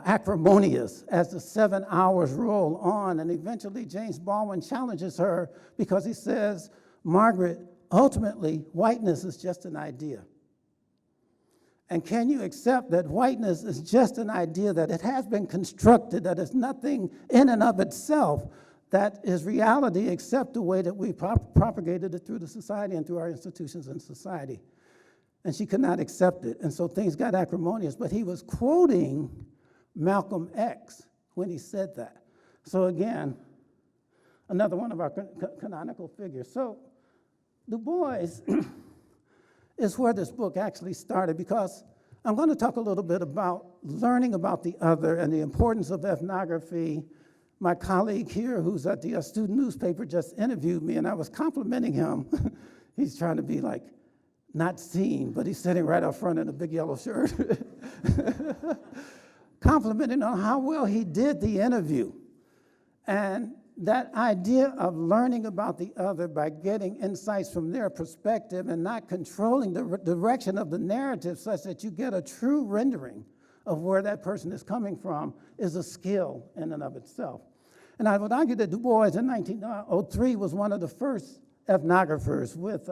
acrimonious as the 7 hours roll on. And eventually, James Baldwin challenges her because he says, Margaret, ultimately, whiteness is just an idea. And can you accept that whiteness is just an idea, that it has been constructed, that it's nothing in and of itself, that is reality except the way that we propagated it through the society and through our institutions in society? And she could not accept it. And so things got acrimonious. But he was quoting Malcolm X when he said that. So again, another one of our canonical figures. So Du Bois is where this book actually started, because I'm going to talk a little bit about learning about the other and the importance of ethnography. My colleague here, who's at the student newspaper, just interviewed me, and I was complimenting him. He's trying to be like, not seen, but he's sitting right up front in a big yellow shirt, complimenting on how well he did the interview. And that idea of learning about the other by getting insights from their perspective and not controlling the direction of the narrative such that you get a true rendering of where that person is coming from is a skill in and of itself. And I would argue that Du Bois in 1903 was one of the first ethnographers with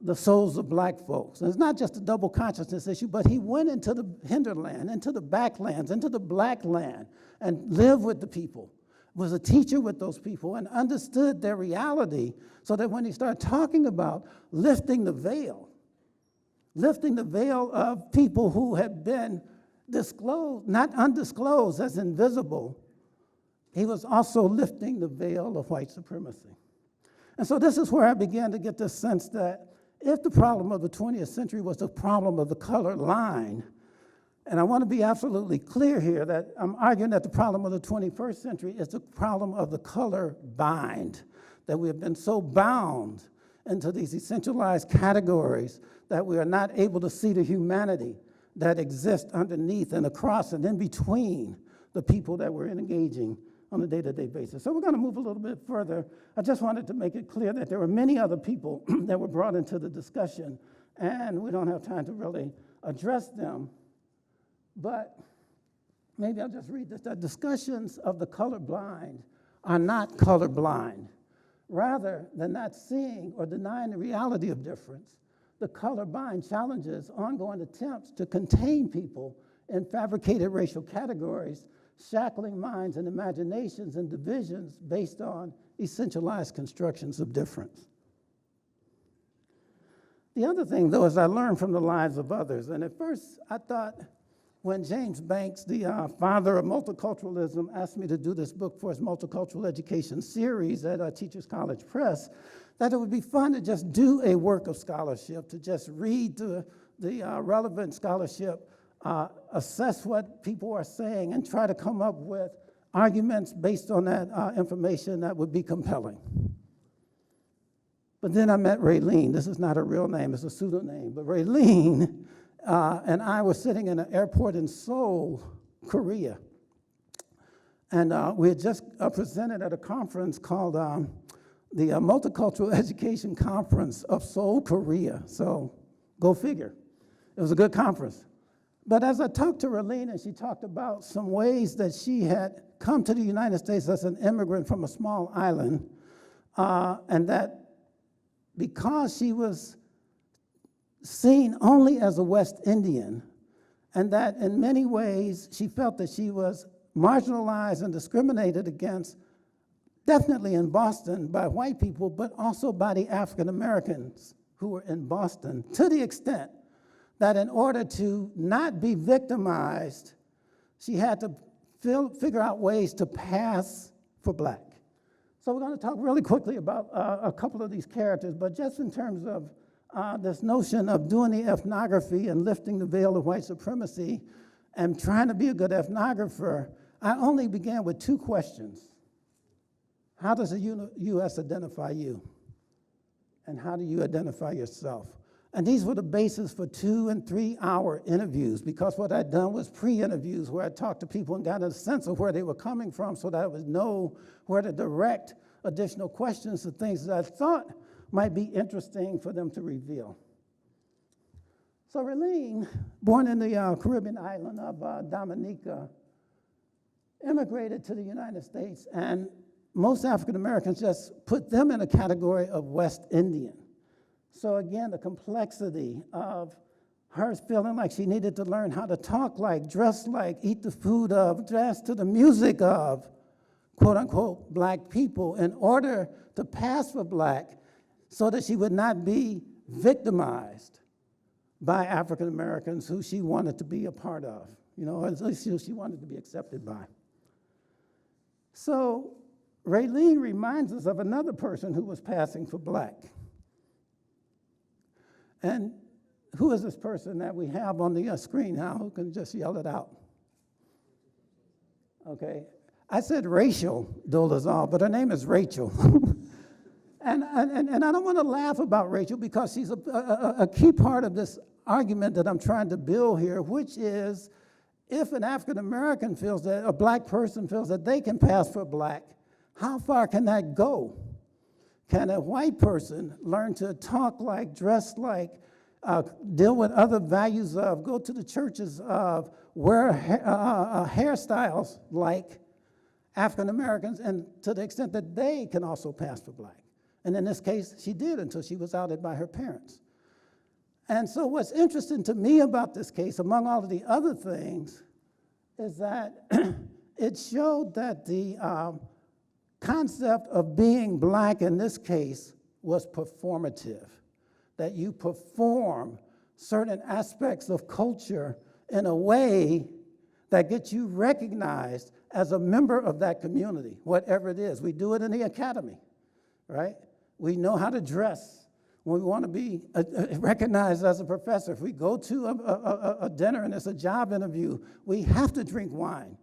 the souls of black folks. And it's not just a double consciousness issue, but he went into the hinterland, into the backlands, into the black land, and lived with the people, was a teacher with those people, and understood their reality, so that when he started talking about lifting the veil of people who had been disclosed, not undisclosed, as invisible, he was also lifting the veil of white supremacy. And so this is where I began to get this sense that if the problem of the 20th century was the problem of the color line, and I want to be absolutely clear here that I'm arguing that the problem of the 21st century is the problem of the color bind, that we have been so bound into these essentialized categories that we are not able to see the humanity that exists underneath and across and in between the people that we're engaging on a day-to-day basis. So we're going to move a little bit further. I just wanted to make it clear that there were many other people that were brought into the discussion, and we don't have time to really address them. But maybe I'll just read this. The discussions of the colorblind are not colorblind. Rather than not seeing or denying the reality of difference, the colorblind challenges ongoing attempts to contain people in fabricated racial categories, shackling minds and imaginations and divisions based on essentialized constructions of difference. The other thing, though, is I learned from the lives of others. And at first, I thought when James Banks, the father of multiculturalism, asked me to do this book for his multicultural education series at Teachers College Press, that it would be fun to just do a work of scholarship, to just read the relevant scholarship, assess what people are saying, and try to come up with arguments based on that information that would be compelling. But then I met Raylene. This is not a real name, it's a pseudonym. But Raylene and I were sitting in an airport in Seoul, Korea. And we had just presented at a conference called the Multicultural Education Conference of Seoul, Korea. So go figure. It was a good conference. But as I talked to Raylene, and she talked about some ways that she had come to the United States as an immigrant from a small island, and that because she was seen only as a West Indian, and that in many ways she felt that she was marginalized and discriminated against, definitely in Boston by white people, but also by the African Americans who were in Boston, to the extent that in order to not be victimized, she had to figure out ways to pass for black. So we're going to talk really quickly about a couple of these characters, but just in terms of this notion of doing the ethnography and lifting the veil of white supremacy and trying to be a good ethnographer, I only began with two questions. How does the U.S. identify you? And how do you identify yourself? And these were the basis for 2 and 3 hour interviews, because what I'd done was pre-interviews where I talked to people and got a sense of where they were coming from so that I would know where to direct additional questions to things that I thought might be interesting for them to reveal. So Raylene, born in the Caribbean island of Dominica, immigrated to the United States, and most African Americans just put them in a category of West Indian. So again, the complexity of her feeling like she needed to learn how to talk like, dress like, eat the food of, dance to the music of, quote unquote, black people in order to pass for black so that she would not be victimized by African Americans who she wanted to be a part of, or at least who she wanted to be accepted by. So Raylene reminds us of another person who was passing for black. And who is this person that we have on the screen now? Who can just yell it out? Okay. I said Rachel Dolezal, but her name is Rachel. and I don't want to laugh about Rachel because she's a key part of this argument that I'm trying to build here, which is if an African American feels that, a black person feels that they can pass for black, how far can that go? Can a white person learn to talk like, dress like, deal with other values of, go to the churches of, wear hairstyles like African Americans, and to the extent that they can also pass for black? And in this case, she did until she was outed by her parents. And so what's interesting to me about this case, among all of the other things, is that it showed that the concept of being black in this case was performative, that you perform certain aspects of culture in a way that gets you recognized as a member of that community, whatever it is. We do it in the academy, right? We know how to dress when we want to be recognized as a professor. If we go to a dinner and it's a job interview, we have to drink wine,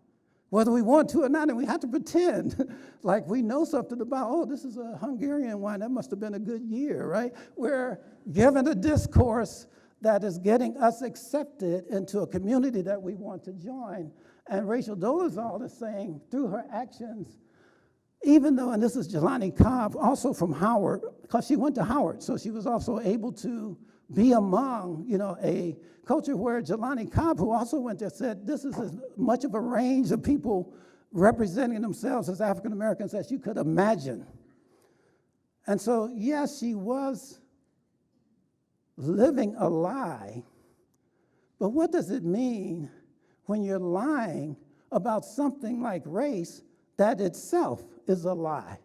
whether we want to or not, and we have to pretend like we know something about, oh, this is a Hungarian wine, that must have been a good year, right? We're given a discourse that is getting us accepted into a community that we want to join. And Rachel Dolezal is saying through her actions, even though, and this is Jelani Cobb, also from Howard, because she went to Howard, so she was also able to be among, a culture where Jelani Cobb, who also went there, said this is as much of a range of people representing themselves as African Americans as you could imagine. And so, yes, she was living a lie, but what does it mean when you're lying about something like race that itself is a lie?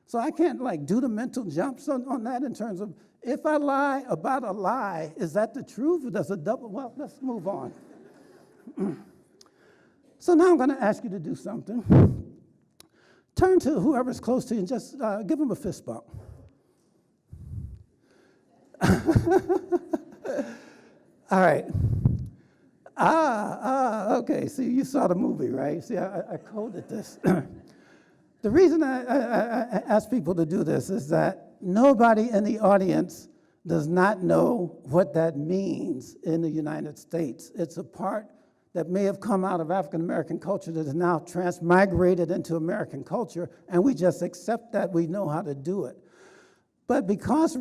So I can't do the mental jumps on that in terms of, if I lie about a lie, is that the truth or does it double? Well, let's move on. So now I'm going to ask you to do something. Turn to whoever's close to you and just give them a fist bump. All right. Okay, see, you saw the movie, right? See, I coded this. The reason I ask people to do this is that nobody in the audience does not know what that means in the United States. It's a part that may have come out of African American culture that is now transmigrated into American culture, and we just accept that we know how to do it. But because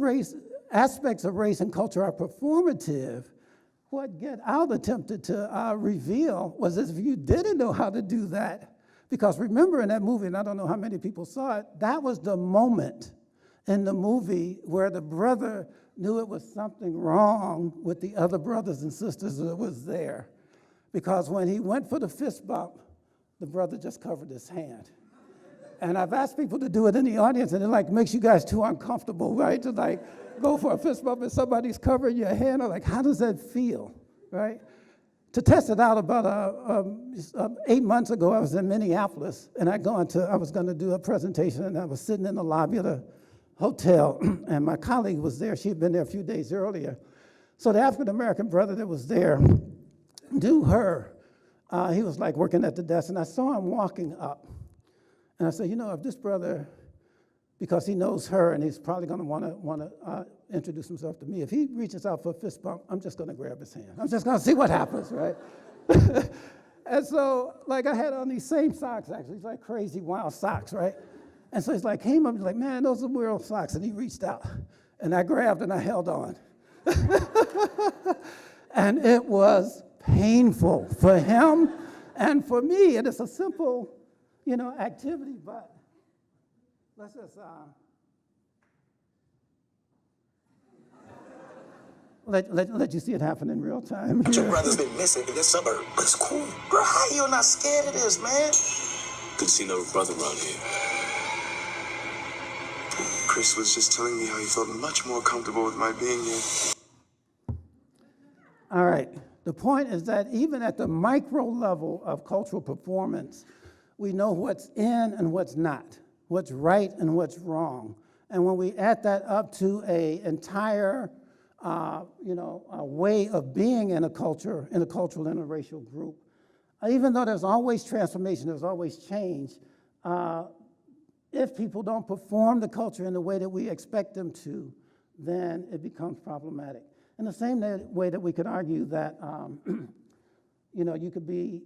aspects of race and culture are performative, what Get Out attempted to reveal was if you didn't know how to do that, because remember in that movie, and I don't know how many people saw it, that was the moment in the movie where the brother knew it was something wrong with the other brothers and sisters that was there. Because when he went for the fist bump, the brother just covered his hand. And I've asked people to do it in the audience, and it makes you guys too uncomfortable, right? To go for a fist bump and somebody's covering your hand, or how does that feel, right? To test it out, about 8 months ago, I was in Minneapolis, and I was going to do a presentation, and I was sitting in the lobby of the hotel, and my colleague was there. She had been there a few days earlier. So the African-American brother that was there knew her. He was working at the desk, and I saw him walking up. And I said, if this brother because he knows her and he's probably going to want to introduce himself to me. If he reaches out for a fist bump, I'm just going to grab his hand. I'm just going to see what happens, right? And so, like, I had on these same socks, actually. It's like crazy, wild socks, right? And so he's like, came up, he's like, man, those are weird socks. And he reached out, and I grabbed and I held on. And it was painful for him and for me. And it's a simple, activity, but let's just, let you see it happen in real time. Your brother's been missing in this suburb, but it's cool. Bro, how you not scared of this, man? Good to see no brother around here. Chris was just telling me how he felt much more comfortable with my being here. All right. The point is that even at the micro level of cultural performance, we know what's in and what's not, what's right and what's wrong. And when we add that up to an entire a way of being in a culture, in a cultural interracial group, even though there's always transformation, there's always change, if people don't perform the culture in the way that we expect them to, then it becomes problematic. In the same way that we could argue that, you could be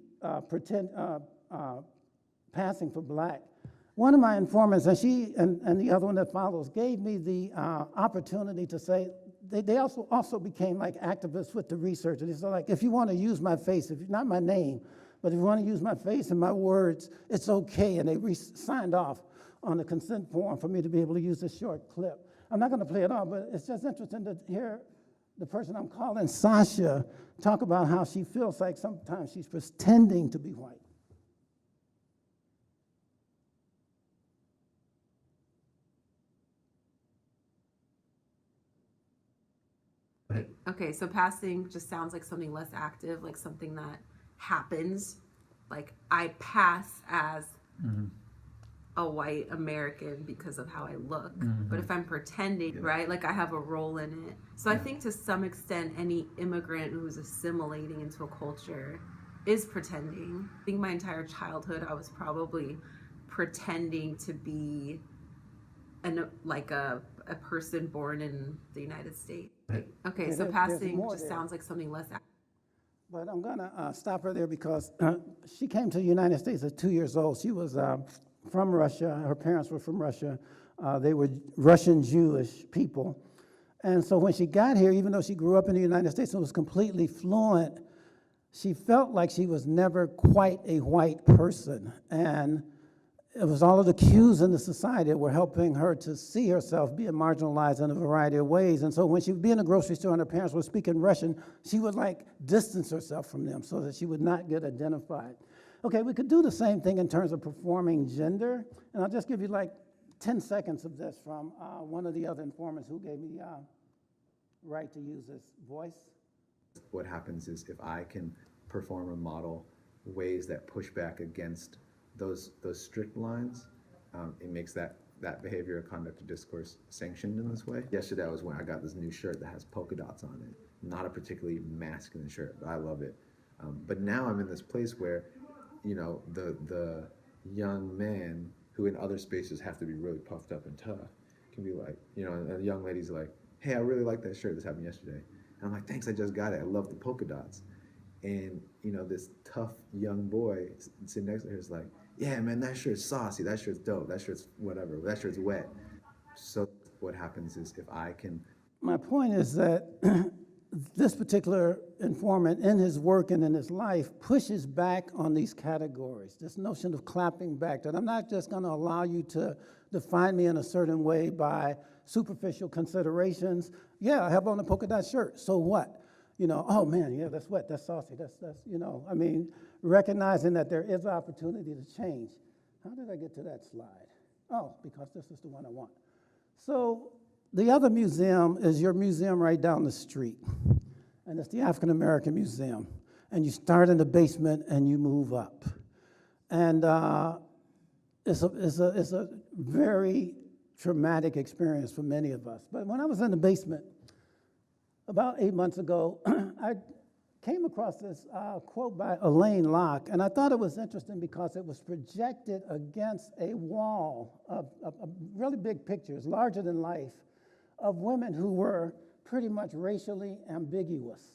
passing for black. One of my informants, and she and the other one that follows, gave me the opportunity to say, they also became like activists with the research. And it's like, if you want to use my face, if not my name, but if you want to use my face and my words, it's okay. And they signed off on the consent form for me to be able to use this short clip. I'm not going to play it all, but it's just interesting to hear the person I'm calling Sasha talk about how she feels like sometimes she's pretending to be white. Okay, so passing just sounds like something less active, like something that happens. Like I pass as a white American because of how I look. But if I'm pretending, right, like I have a role in it. So I think to some extent, any immigrant who's assimilating into a culture is pretending. I think my entire childhood, I was probably pretending to be a person born in the United States. Okay, so passing just sounds like something less active. But I'm going to stop her there because she came to the United States at 2 years old. She was from Russia. Her parents were from Russia. They were Russian Jewish people. And so when she got here, even though she grew up in the United States and was completely fluent, she felt like she was never quite a white person. And it was all of the cues in the society that were helping her to see herself being marginalized in a variety of ways. And so when she would be in a grocery store and her parents were speaking Russian, she would distance herself from them so that she would not get identified. Okay, we could do the same thing in terms of performing gender. And I'll just give you 10 seconds of this from one of the other informants who gave me the right to use this voice. What happens is if I can perform or model ways that push back against those strict lines, it makes that behavior or conduct or discourse sanctioned in this way. Yesterday I was wearing, I got this new shirt that has polka dots on it. Not a particularly masculine shirt, but I love it. But now I'm in this place where, the young man who in other spaces have to be really puffed up and tough can be like, and a young lady's like, hey, I really like that shirt. This happened yesterday. And I'm like, thanks, I just got it. I love the polka dots. And, this tough young boy sitting next to her is like, yeah, man, that shirt's saucy, that shirt's dope, that shirt's whatever, that shirt's wet. So what happens is if I can... My point is that this particular informant in his work and in his life pushes back on these categories, this notion of clapping back, that I'm not just going to allow you to define me in a certain way by superficial considerations. Yeah, I have on a polka dot shirt, so what? Oh man, yeah, that's wet, that's saucy, that's recognizing that there is opportunity to change. How did I get to that slide? Oh, because this is the one I want. So the other museum is your museum right down the street, and it's the African American Museum. And you start in the basement and you move up. And it's a very traumatic experience for many of us. But when I was in the basement, about 8 months ago, I came across this quote by Elaine Locke, and I thought it was interesting because it was projected against a wall of really big pictures, larger than life, of women who were pretty much racially ambiguous.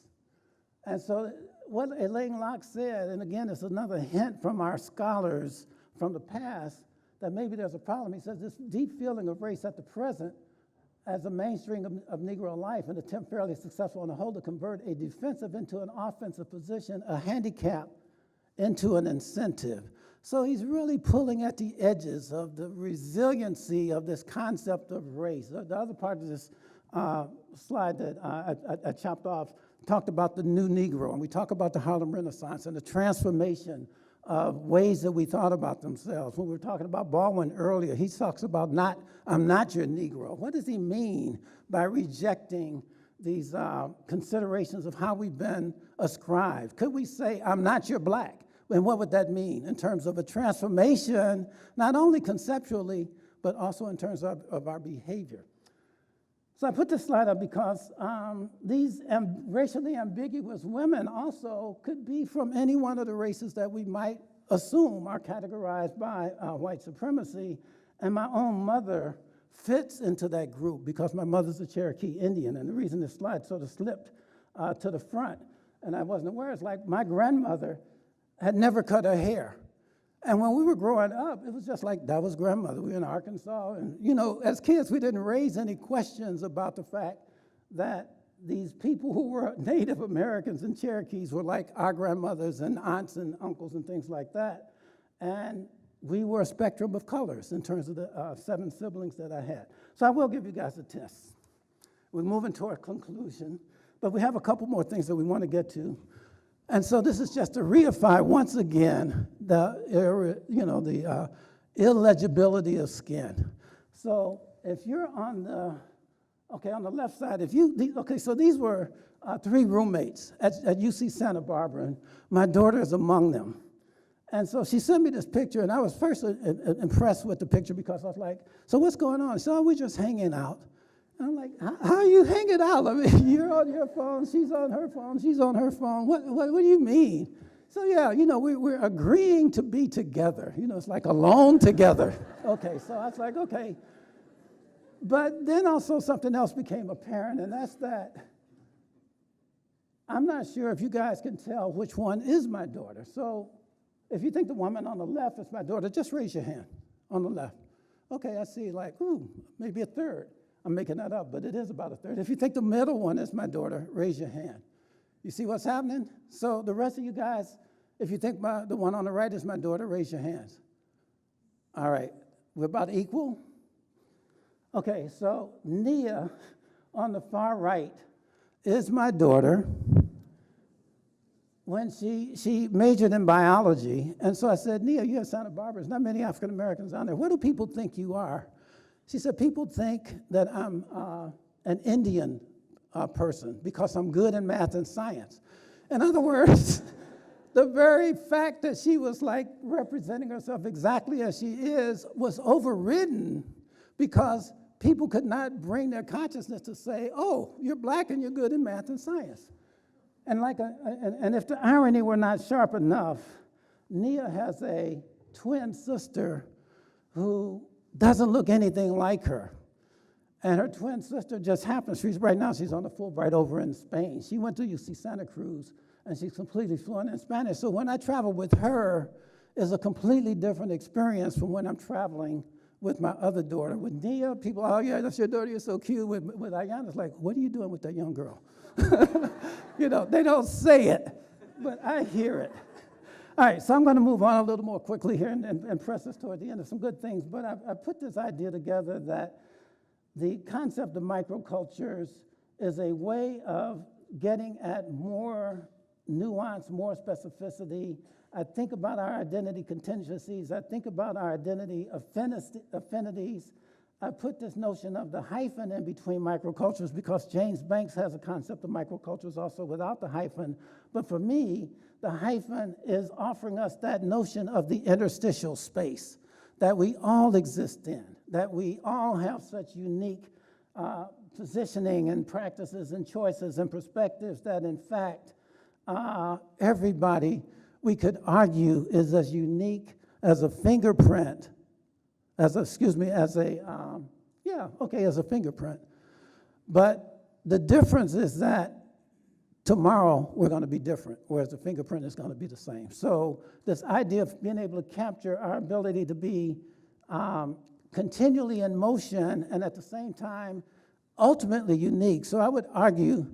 And so what Elaine Locke said, and again, it's another hint from our scholars from the past that maybe there's a problem. He says this deep feeling of race at the present as a mainstream of Negro life, an attempt fairly successful on the whole to convert a defensive into an offensive position, a handicap into an incentive. So he's really pulling at the edges of the resiliency of this concept of race. The other part of this slide that I chopped off talked about the new Negro, and we talk about the Harlem Renaissance and the transformation of ways that we thought about themselves. When we were talking about Baldwin earlier, he talks about I'm not your Negro. What does he mean by rejecting these considerations of how we've been ascribed? Could we say, I'm not your black? And what would that mean in terms of a transformation, not only conceptually, but also in terms of our behavior? So I put this slide up because these racially ambiguous women also could be from any one of the races that we might assume are categorized by white supremacy. And my own mother fits into that group because my mother's a Cherokee Indian. And the reason this slide sort of slipped to the front, and I wasn't aware, is like my grandmother had never cut her hair. And when we were growing up, it was just like, that was grandmother. We were in Arkansas. And, you know, as kids, we didn't raise any questions about the fact that these people who were Native Americans and Cherokees were like our grandmothers and aunts and uncles and things like that. And we were a spectrum of colors in terms of the 7 siblings that I had. So I will give you guys a test. We're moving toward conclusion, but we have a couple more things that we want to get to. And so this is just to reify once again the illegibility of skin. So if you're on the left side, so these were 3 roommates at UC Santa Barbara, and my daughter is among them. And so she sent me this picture, and I was first impressed with the picture because I was like, so what's going on? So we're just hanging out. And I'm like, how are you hanging out? I mean, you're on your phone, she's on her phone, she's on her phone. What do you mean? So yeah, you know, we're agreeing to be together. You know, it's like alone together. Okay, so I was like, okay. But then also something else became apparent, and that's that I'm not sure if you guys can tell which one is my daughter. So if you think the woman on the left is my daughter, just raise your hand on the left. Okay, I see like, maybe a third. I'm making that up, but it is about a third. If you think the middle one is my daughter, raise your hand. You see what's happening? So the rest of you guys, if you think the one on the right is my daughter, raise your hands. All right, we're about equal? Okay, so Nia on the far right is my daughter. When she majored in biology, and so I said, Nia, you're at Santa Barbara, there's not many African Americans on there. What do people think you are? She said, people think that I'm an Indian person because I'm good in math and science. In other words, the very fact that she was like representing herself exactly as she is was overridden because people could not bring their consciousness to say, oh, you're black and you're good in math and science. And and if the irony were not sharp enough, Nia has a twin sister who doesn't look anything like her. And her twin sister just happens, right now she's on the Fulbright over in Spain. She went to UC Santa Cruz, and she's completely fluent in Spanish. So when I travel with her, it's a completely different experience from when I'm traveling with my other daughter. With Nia, people, oh yeah, that's your daughter, you're so cute. With Ayana, it's like, what are you doing with that young girl? You know, they don't say it, but I hear it. All right, so I'm going to move on a little more quickly here and press us toward the end of some good things. But I put this idea together that the concept of microcultures is a way of getting at more nuance, more specificity. I think about our identity contingencies. I think about our identity affinities. I put this notion of the hyphen in between microcultures because James Banks has a concept of microcultures also without the hyphen. But for me, the hyphen is offering us that notion of the interstitial space that we all exist in, that we all have such unique positioning and practices and choices and perspectives that in fact everybody, we could argue, is as unique as a fingerprint, as a fingerprint. But the difference is that tomorrow we're going to be different, whereas the fingerprint is going to be the same. So this idea of being able to capture our ability to be continually in motion and at the same time ultimately unique. So I would argue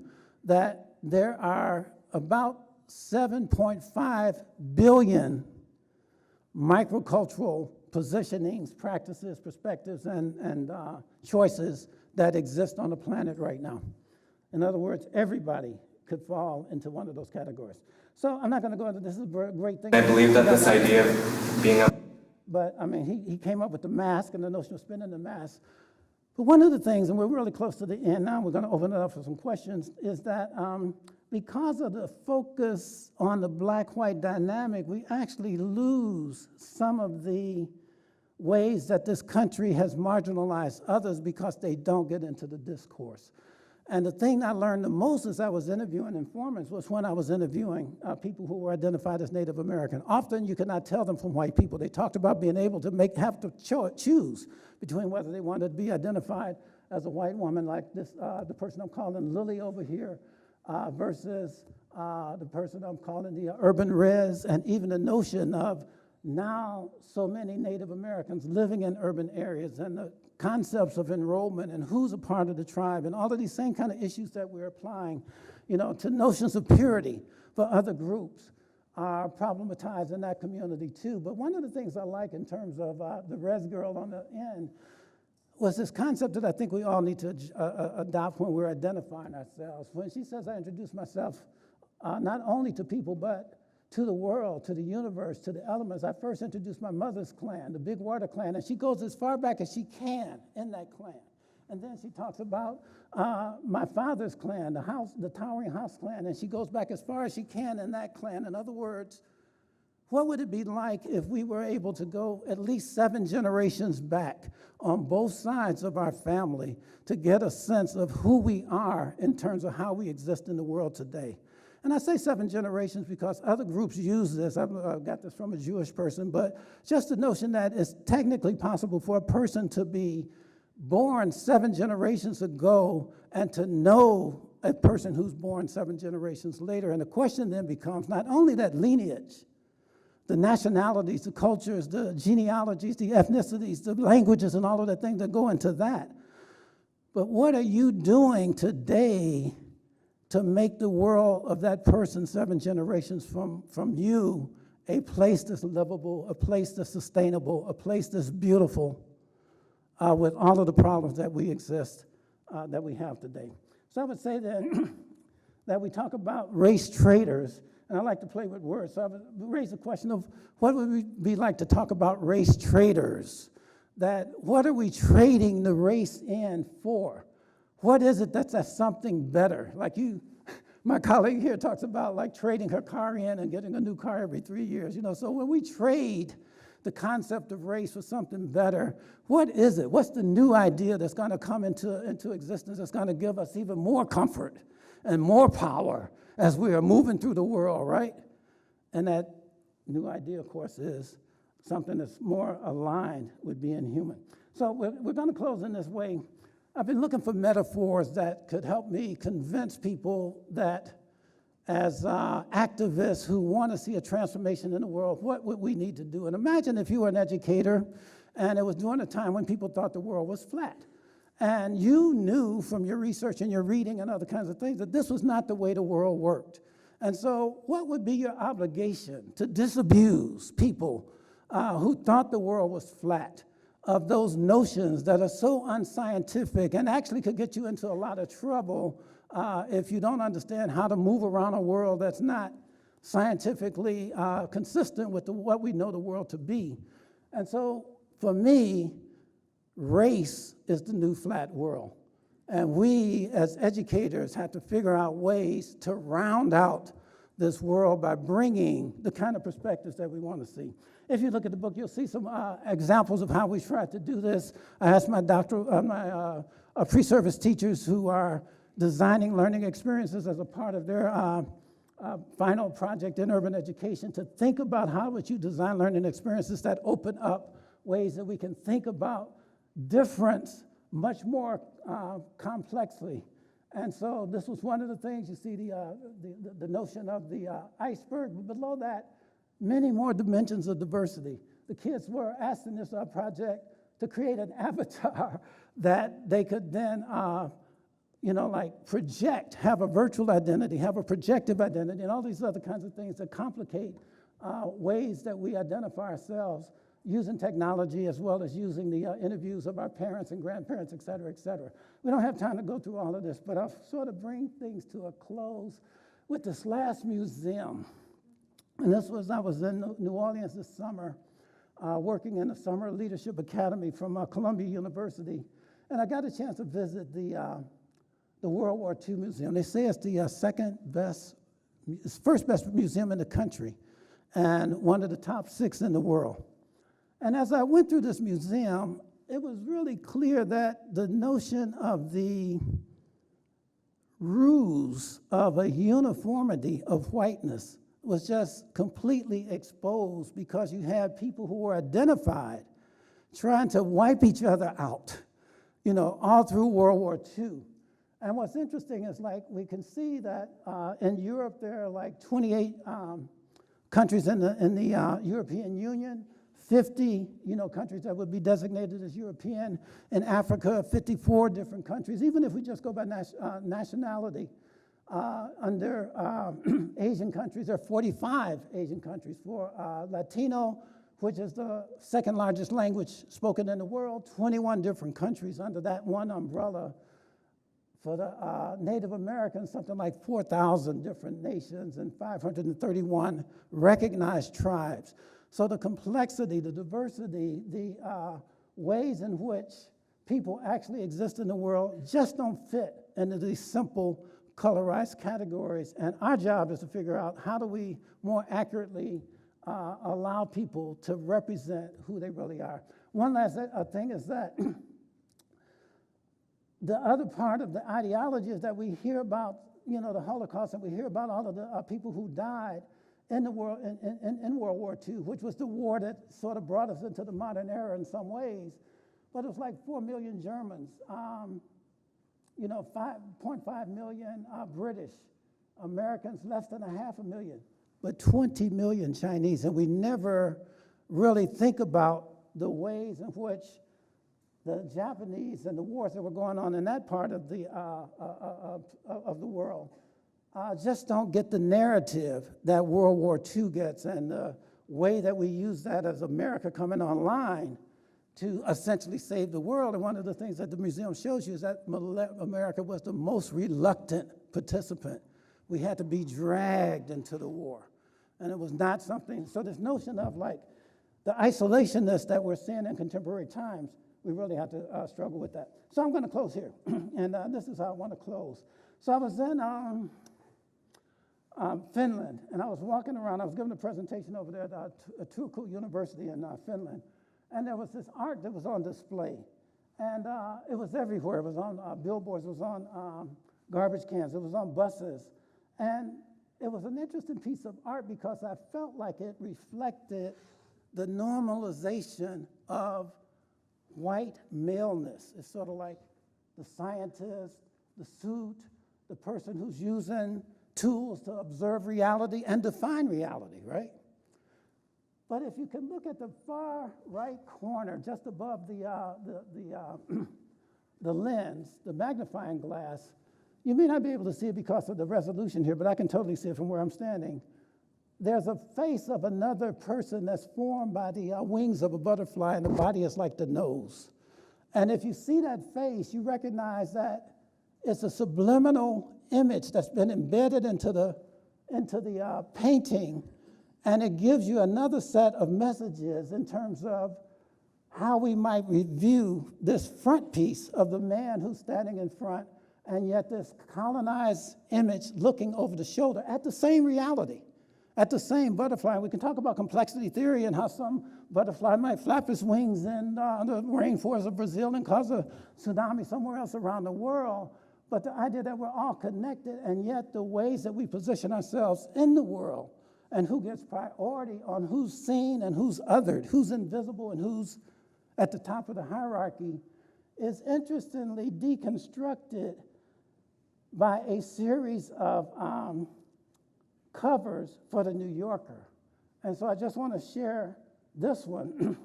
that there are about 7.5 billion microcultural positionings, practices, perspectives, and choices that exist on the planet right now. In other words, everybody could fall into one of those categories. So I'm not going to go into this. Is a great thing. I believe that this idea of being a... But I mean, he came up with the mask and the notion of spinning the mask. But one of the things, and we're really close to the end now, we're going to open it up for some questions, is that because of the focus on the black-white dynamic, we actually lose some of the ways that this country has marginalized others because they don't get into the discourse. And the thing I learned the most as I was interviewing informants was when I was interviewing people who were identified as Native American. Often you could not tell them from white people. They talked about being able to have to choose between whether they wanted to be identified as a white woman like this, the person I'm calling Lily over here, versus the person I'm calling the urban res, and even the notion of now so many Native Americans living in urban areas and the concepts of enrollment and who's a part of the tribe and all of these same kind of issues that we're applying, to notions of purity for other groups are problematized in that community too. But one of the things I like in terms of the res girl on the end was this concept that I think we all need to adopt when we're identifying ourselves. When she says I introduce myself not only to people, but to the world, to the universe, to the elements. I first introduced my mother's clan, the Big Water clan, and she goes as far back as she can in that clan. And then she talks about my father's clan, the Towering House clan, and she goes back as far as she can in that clan. In other words, what would it be like if we were able to go at least 7 generations back on both sides of our family to get a sense of who we are in terms of how we exist in the world today? And I say 7 generations because other groups use this. I got this from a Jewish person, but just the notion that it's technically possible for a person to be born 7 generations ago and to know a person who's born 7 generations later. And the question then becomes not only that lineage, the nationalities, the cultures, the genealogies, the ethnicities, the languages, and all of the things that go into that, but what are you doing today to make the world of that person 7 generations from you a place that's livable, a place that's sustainable, a place that's beautiful, with all of the problems that we have today. So I would say that we talk about race traders, and I like to play with words. So I would raise the question of what would it be like to talk about race traders? That what are we trading the race in for? What is it that's something better? Like my colleague here talks about like trading her car in and getting a new car every 3 years. So when we trade the concept of race for something better, what is it? What's the new idea that's going to come into existence that's going to give us even more comfort and more power as we are moving through the world, right? And that new idea, of course, is something that's more aligned with being human. So we're going to close in this way. I've been looking for metaphors that could help me convince people that as activists who want to see a transformation in the world, what would we need to do? And imagine if you were an educator and it was during a time when people thought the world was flat. And you knew from your research and your reading and other kinds of things that this was not the way the world worked. And so what would be your obligation to disabuse people who thought the world was flat of those notions that are so unscientific and actually could get you into a lot of trouble if you don't understand how to move around a world that's not scientifically consistent with what we know the world to be? And so for me, race is the new flat world. And we as educators have to figure out ways to round out this world by bringing the kind of perspectives that we want to see. If you look at the book, you'll see some examples of how we tried to do this. I asked my pre-service teachers who are designing learning experiences as a part of their final project in urban education to think about how would you design learning experiences that open up ways that we can think about difference much more complexly. And so this was one of the things. You see the notion of the iceberg, but below that, many more dimensions of diversity. The kids were asked in this project to create an avatar that they could then like project, have a virtual identity, have a projective identity, and all these other kinds of things that complicate ways that we identify ourselves using technology as well as using the interviews of our parents and grandparents, et cetera, et cetera. We don't have time to go through all of this, but I'll sort of bring things to a close with this last museum. And I was in New Orleans this summer, working in the Summer Leadership Academy from Columbia University, and I got a chance to visit the World War II Museum. They say it's the first best museum in the country, and one of the top 6 in the world. And as I went through this museum, it was really clear that the notion of the ruse of a uniformity of whiteness was just completely exposed, because you had people who were identified trying to wipe each other out, all through World War II. And what's interesting is, like, we can see that in Europe there are like 28 countries in the European Union, 50 countries that would be designated as European. In Africa, 54 different countries. Even if we just go by nationality, under Asian countries, there are 45 Asian countries. For Latino, which is the second largest language spoken in the world, 21 different countries under that one umbrella. For the Native Americans, something like 4,000 different nations and 531 recognized tribes. So the complexity, the diversity, the ways in which people actually exist in the world just don't fit into these simple colorized categories. And our job is to figure out, how do we more accurately allow people to represent who they really are. One last thing is that the other part of the ideologies that we hear about, the Holocaust, and we hear about all of the people who died in the world in World War II, which was the war that sort of brought us into the modern era in some ways. But it was like 4 million Germans, 5.5 million British, Americans less than 500,000, but 20 million Chinese. And we never really think about the ways in which the Japanese and the wars that were going on in that part of the world just don't get the narrative that World War II gets, and the way that we use that as America coming online to essentially save the world. And one of the things that the museum shows you is that America was the most reluctant participant. We had to be dragged into the war, and it was not something. So this notion of like the isolationists that we're seeing in contemporary times, we really have to struggle with that. So I'm going to close here, and this is how I want to close. So I was in Finland, and I was walking around. I was giving a presentation over there at Turku University in Finland, and there was this art that was on display, and it was everywhere. It was on billboards, it was on garbage cans, it was on buses, and it was an interesting piece of art because I felt like it reflected the normalization of white maleness. It's sort of like the scientist, the suit, the person who's using tools to observe reality and define reality, right? But if you can look at the far right corner, just above the lens, the magnifying glass, you may not be able to see it because of the resolution here, but I can totally see it from where I'm standing. There's a face of another person that's formed by the wings of a butterfly, and the body is like the nose. And if you see that face, you recognize that it's a subliminal image that's been embedded into the painting, and it gives you another set of messages in terms of how we might review this front piece of the man who's standing in front, and yet this colonized image looking over the shoulder at the same reality, at the same butterfly. We can talk about complexity theory and how some butterfly might flap its wings in the rainforest of Brazil and cause a tsunami somewhere else around the world. but the idea that we're all connected, and yet the ways that we position ourselves in the world and who gets priority on who's seen and who's othered, who's invisible and who's at the top of the hierarchy, is interestingly deconstructed by a series of covers for the New Yorker. And so I just want to share this one,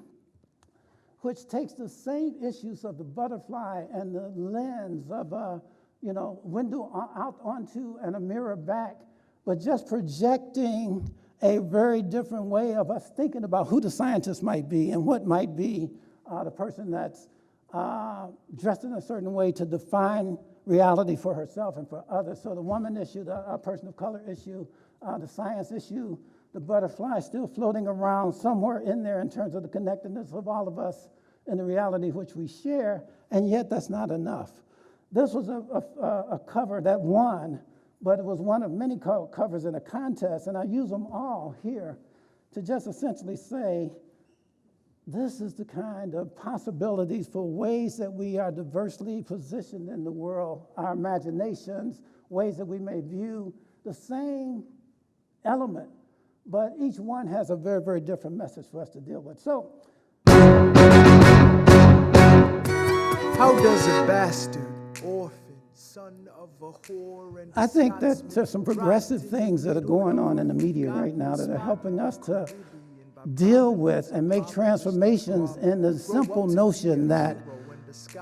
which takes the same issues of the butterfly and the lens of a window out onto and a mirror back, but just projecting a very different way of us thinking about who the scientist might be and what might be the person that's dressed in a certain way to define reality for herself and for others. So the woman issue, the person of color issue, the science issue, the butterfly still floating around somewhere in there in terms of the connectedness of all of us in the reality which we share, and yet that's not enough. This was a cover that won, but it was one of many covers in a contest, and I use them all here to just essentially say, this is the kind of possibilities for ways that we are diversely positioned in the world, our imaginations, ways that we may view the same element, but each one has a very, very different message for us to deal with. So, how does a bastard, orphan, son of a whore, and I think that there's some progressive things that are going on in the media right now that are helping us to deal with and make transformations in the simple notion that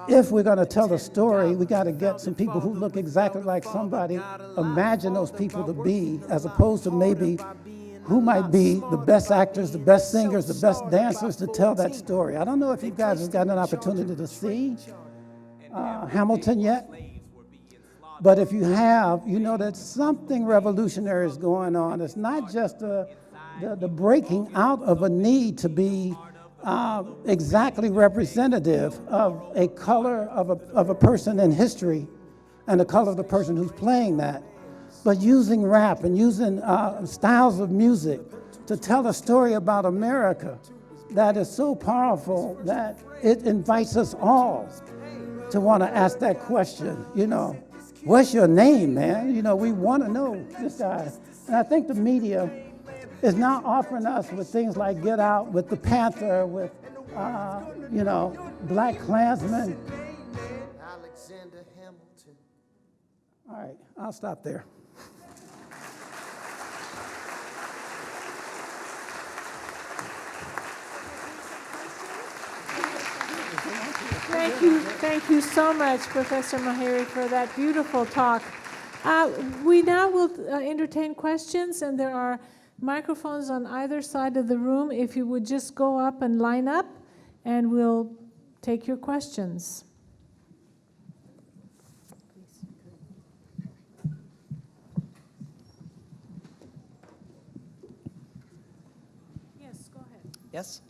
if we're going to tell a story, we got to get some people who look exactly like somebody, imagine those people to be, as opposed to maybe who might be the best actors, the best singers, the best dancers to tell that story. I don't know if you guys have gotten an opportunity to see Hamilton yet, but if you have, you know that something revolutionary is going on. It's not just the breaking out of a need to be exactly representative of a color of a person in history and the color of the person who's playing that, but using rap and using styles of music to tell a story about America that is so powerful that it invites us all to want to ask that question, what's your name, man? We want to know this guy. And I think the media is now offering us with things like Get Out, with the Panther, with, Black Klansman. Alexander Hamilton. All right, I'll stop there. Thank you so much, Professor Mahiri, for that beautiful talk. We now will entertain questions, and there are microphones on either side of the room. If you would just go up and line up, and we'll take your questions. Yes, go ahead. Yes?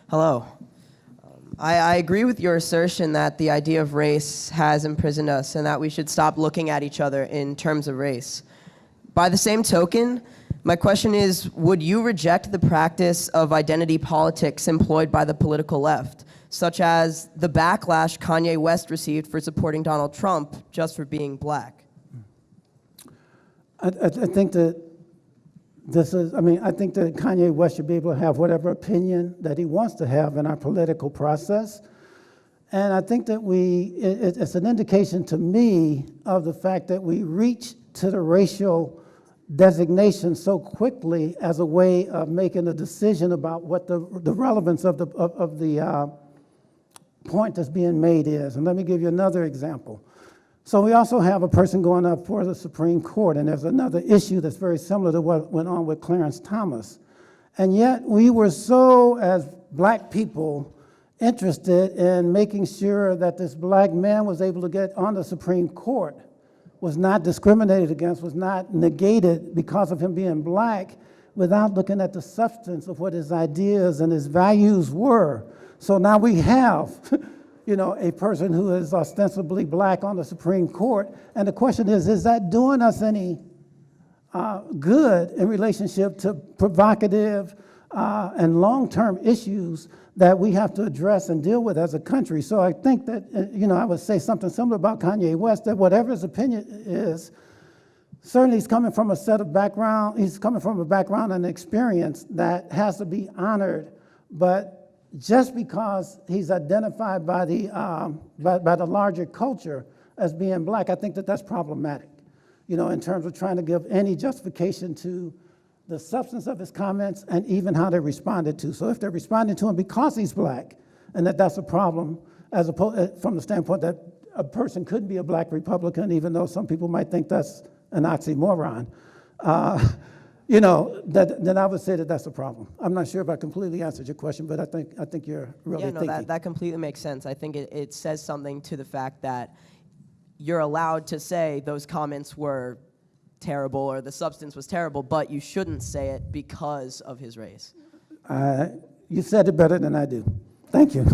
Hello. I agree with your assertion that the idea of race has imprisoned us and that we should stop looking at each other in terms of race. By the same token, my question is, would you reject the practice of identity politics employed by the political left, such as the backlash Kanye West received for supporting Donald Trump just for being black? I think that I think that Kanye West should be able to have whatever opinion that he wants to have in our political process. And I think that it's an indication to me of the fact that we reach to the racial designation so quickly as a way of making a decision about what the relevance of the point that's being made is. And let me give you another example. So we also have a person going up for the Supreme Court, and there's another issue that's very similar to what went on with Clarence Thomas. And yet we were so, as black people, interested in making sure that this black man was able to get on the Supreme Court, was not discriminated against, was not negated because of him being black, without looking at the substance of what his ideas and his values were. So now we have a person who is ostensibly black on the Supreme Court. And the question is that doing us any good in relationship to provocative, and long-term issues that we have to address and deal with as a country. So I think that, I would say something similar about Kanye West, that whatever his opinion is, certainly he's coming from a background and experience that has to be honored, but just because he's identified by the larger culture as being black, I think that that's problematic, in terms of trying to give any justification to the substance of his comments and even how they're responded to. So if they're responding to him because he's black, and that's a problem, as opposed from the standpoint that a person could be a black Republican, even though some people might think that's an oxymoron, then I would say that that's a problem. I'm not sure if I completely answered your question, but I think you're really thinking. That completely makes sense. I think it says something to the fact that you're allowed to say those comments were terrible or the substance was terrible, but you shouldn't say it because of his race. You said it better than I do. Thank you.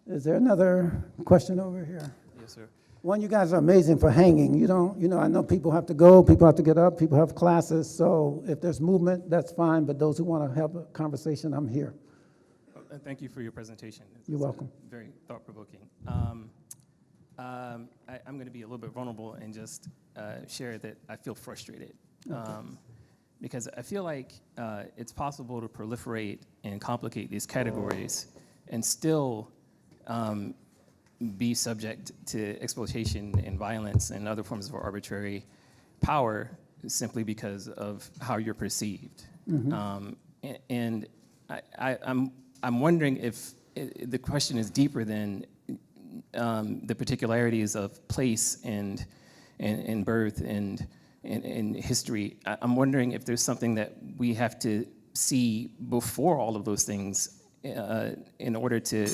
Is there another question over here? Yes, sir. One, you guys are amazing for hanging. I know people have to go, people have to get up, people have classes, so if there's movement, that's fine, but those who want to have a conversation, I'm here. Thank you for your presentation. You're welcome. Very thought-provoking. I'm going to be a little bit vulnerable and just share that I feel frustrated. Because I feel like it's possible to proliferate and complicate these categories and still be subject to exploitation and violence and other forms of arbitrary power simply because of how you're perceived. And I'm wondering if the question is deeper than the particularities of place and birth and history. I'm wondering if there's something that we have to see before all of those things in order to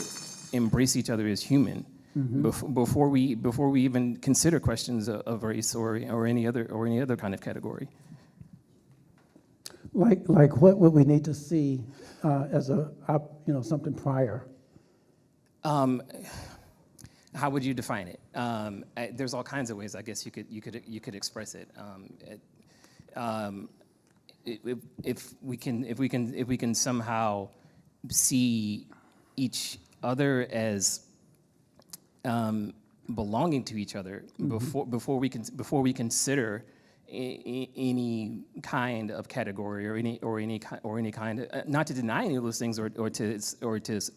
embrace each other as human. Before we even consider questions of race or any other kind of category. Like what would we need to see as something prior? How would you define it? There's all kinds of ways, I guess, you could express it. If we can somehow see each other as belonging to each other before we consider any kind of category or any kind of not to deny any of those things or to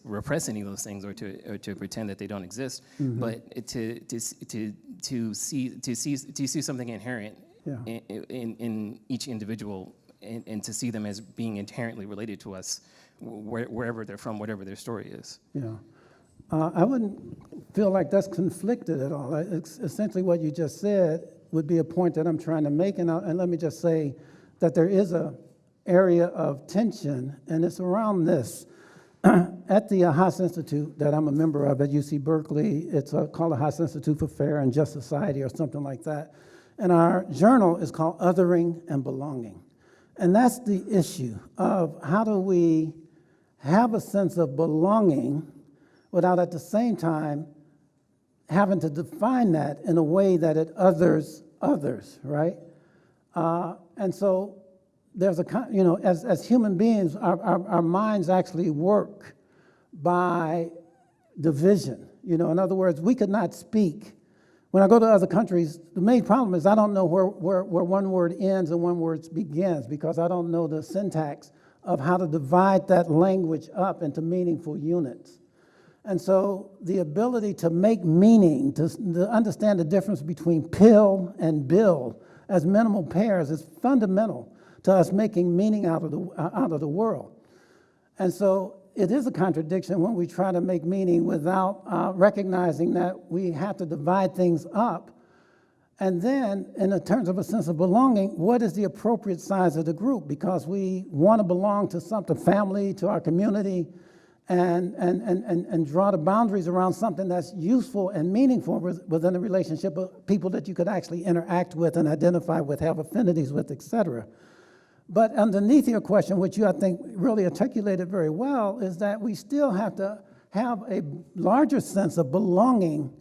repress any of those things or to pretend that they don't exist, but to see something inherent in each individual and to see them as being inherently related to us wherever they're from, whatever their story is. Yeah. I wouldn't feel like that's conflicted at all. It's essentially what you just said would be a point that I'm trying to make, and let me just say that there is an area of tension, and it's around this. At the Haas Institute that I'm a member of at UC Berkeley, it's called the Haas Institute for Fair and Just Society or something like that, and our journal is called Othering and Belonging. And that's the issue of how do we have a sense of belonging without at the same time having to define that in a way that it others, right? And so there's as human beings, our minds actually work by division. In other words, we could not speak. When I go to other countries, the main problem is I don't know where one word ends and one word begins because I don't know the syntax of how to divide that language up into meaningful units. And so the ability to make meaning, to understand the difference between pill and bill as minimal pairs is fundamental to us making meaning out of the world. And so it is a contradiction when we try to make meaning without recognizing that we have to divide things up. And then, in terms of a sense of belonging, what is the appropriate size of the group? Because we want to belong to something, family, to our community, and draw the boundaries around something that's useful and meaningful within a relationship of people that you could actually interact with and identify with, have affinities with, et cetera. But underneath your question, which you, I think, really articulated very well, is that we still have to have a larger sense of belonging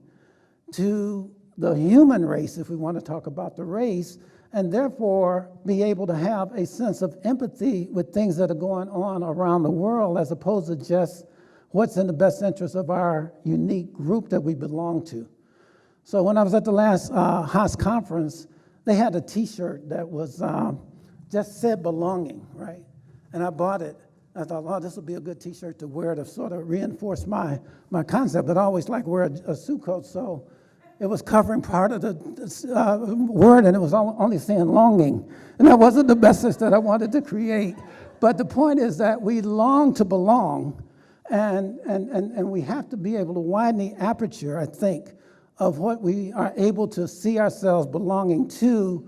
to the human race, if we want to talk about the race, and therefore be able to have a sense of empathy with things that are going on around the world as opposed to just what's in the best interest of our unique group that we belong to. So when I was at the last Haas conference, they had a T-shirt that was just said belonging, right? And I bought it. I thought, oh, this would be a good T-shirt to wear to sort of reinforce my concept. But I always like wear a suit coat, so it was covering part of the word, and it was only saying longing. And that wasn't the message that I wanted to create. But the point is that we long to belong, and we have to be able to widen the aperture, I think, of what we are able to see ourselves belonging to,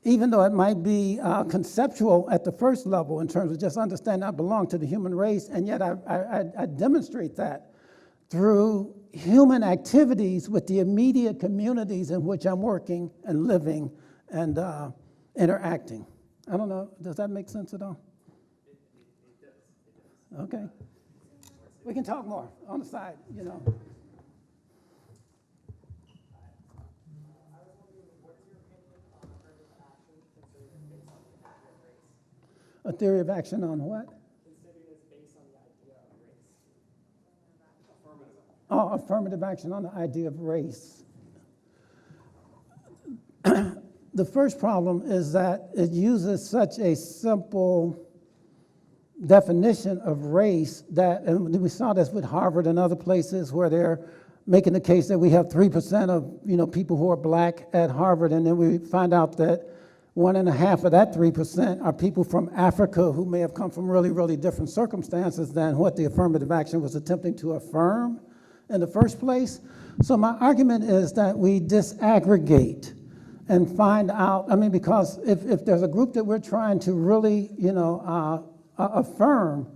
even though it might be conceptual at the first level in terms of just understanding I belong to the human race, and yet I demonstrate that through human activities with the immediate communities in which I'm working and living and interacting. I don't know, does that make sense at all? It does. Okay. We can talk more on the side, you know. A theory of action on what? Considering it's based on the idea of race. Oh, affirmative action on the idea of race. The first problem is that it uses such a simple definition of race that, and we saw this with Harvard and other places where they're making the case that we have 3% of people who are black at Harvard, and then we find out that 1.5 of that 3% are people from Africa who may have come from really, really different circumstances than what the affirmative action was attempting to affirm in the first place. So my argument is that we disaggregate and find out, because if there's a group that we're trying to really, affirm,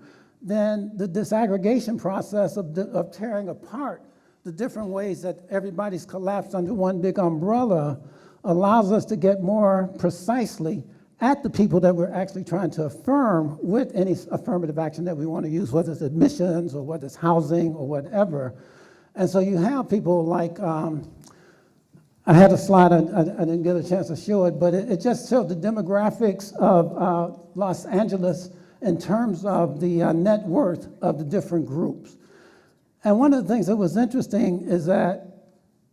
then the disaggregation process of tearing apart the different ways that everybody's collapsed under one big umbrella allows us to get more precisely at the people that we're actually trying to affirm with any affirmative action that we want to use, whether it's admissions or whether it's housing or whatever. And so you have people like, I had a slide, I didn't get a chance to show it, but it just showed the demographics of Los Angeles in terms of the net worth of the different groups. And one of the things that was interesting is that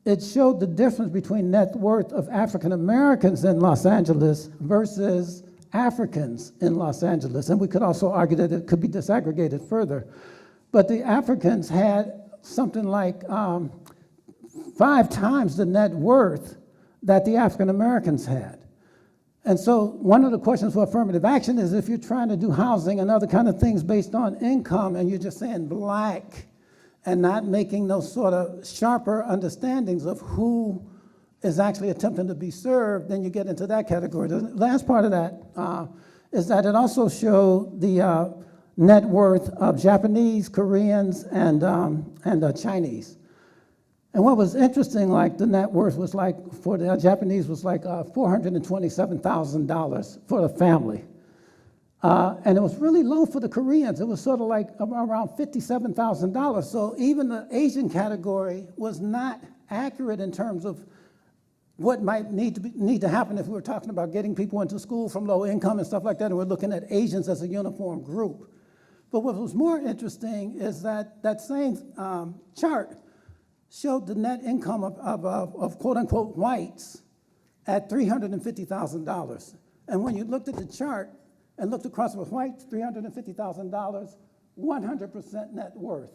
it showed the difference between net worth of African Americans in Los Angeles versus Africans in Los Angeles. And we could also argue that it could be disaggregated further. But the Africans had something like 5 times the net worth that the African Americans had. And so one of the questions for affirmative action is if you're trying to do housing and other kind of things based on income and you're just saying black, and not making those sort of sharper understandings of who is actually attempting to be served, then you get into that category. The last part of that is that it also showed the net worth of Japanese, Koreans, and Chinese. And what was interesting, like the net worth was like, for the Japanese was like $427,000 for the family. And it was really low for the Koreans. It was sort of like around $57,000. So even the Asian category was not accurate in terms of what might need to happen if we were talking about getting people into school from low income and stuff like that, and we're looking at Asians as a uniform group. But what was more interesting is that that same chart showed the net income of quote-unquote whites at $350,000. And when you looked at the chart, and looked across with whites, $350,000, 100% net worth.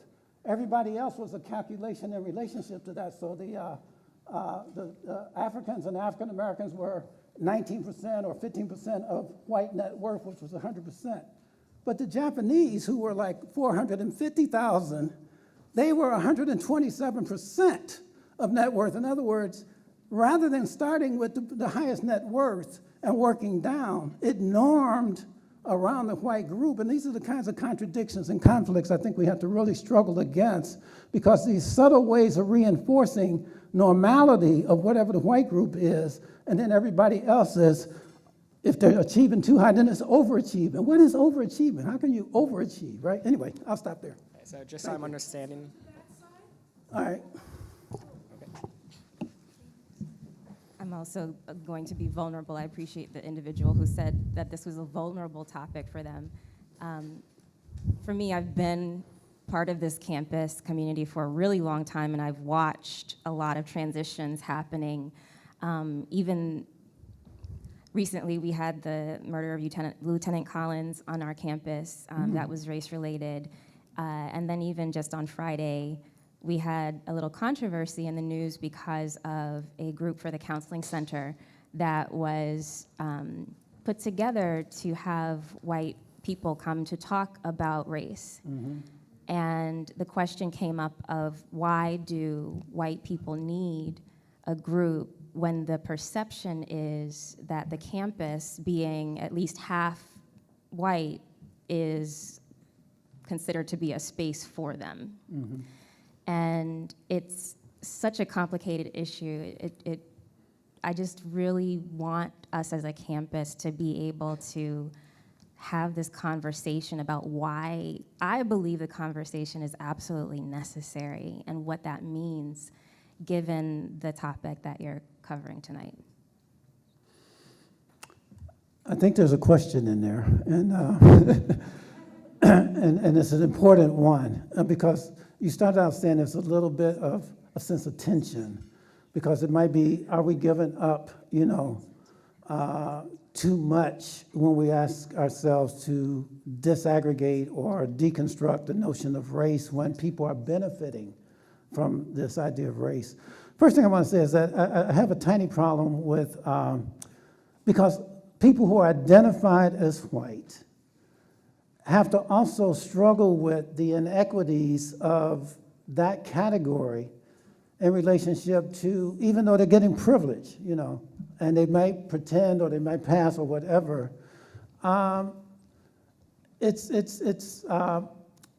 Everybody else was a calculation in relationship to that. So the Africans and African Americans were 19% or 15% of white net worth, which was 100%. But the Japanese, who were like 450,000, they were 127% of net worth. In other words, rather than starting with the highest net worth and working down, it normed around the white group. And these are the kinds of contradictions and conflicts I think we have to really struggle against, because these subtle ways of reinforcing normality of whatever the white group is, and then everybody else is, if they're achieving too high, then it's overachieving. What is overachieving? How can you overachieve, right? Anyway, I'll stop there. Okay, so just so I'm understanding. All right. I'm also going to be vulnerable. I appreciate the individual who said that this was a vulnerable topic for them. For me, I've been part of this campus community for a really long time, and I've watched a lot of transitions happening. Even recently, we had the murder of Lieutenant Collins on our campus. That was race-related. And then even just on Friday, we had a little controversy in the news because of a group for the counseling center that was put together to have white people come to talk about race. And the question came up of why do white people need a group when the perception is that the campus, being at least half white, is considered to be a space for them. And it's such a complicated issue. I just really want us as a campus to be able to have this conversation about why I believe the conversation is absolutely necessary and what that means given the topic that you're covering tonight. I think there's a question in there, and it's an important one, because you started out saying there's a little bit of a sense of tension, because it might be, are we giving up, too much when we ask ourselves to disaggregate or deconstruct the notion of race when people are benefiting from this idea of race? First thing I want to say is that I have a tiny problem with, because people who are identified as white have to also struggle with the inequities of that category in relationship to, even though they're getting privilege, and they might pretend or they might pass or whatever, it's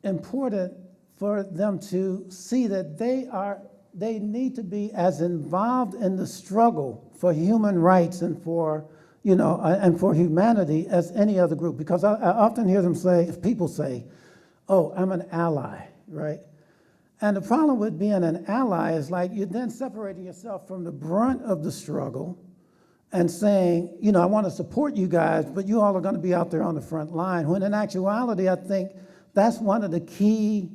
important for them to see that they need to be as involved in the struggle for human rights and for humanity as any other group. Because I often hear them say, if people say, oh, I'm an ally, right? And the problem with being an ally is like you're then separating yourself from the brunt of the struggle and saying, I want to support you guys, but you all are going to be out there on the front line. When in actuality, I think that's one of the key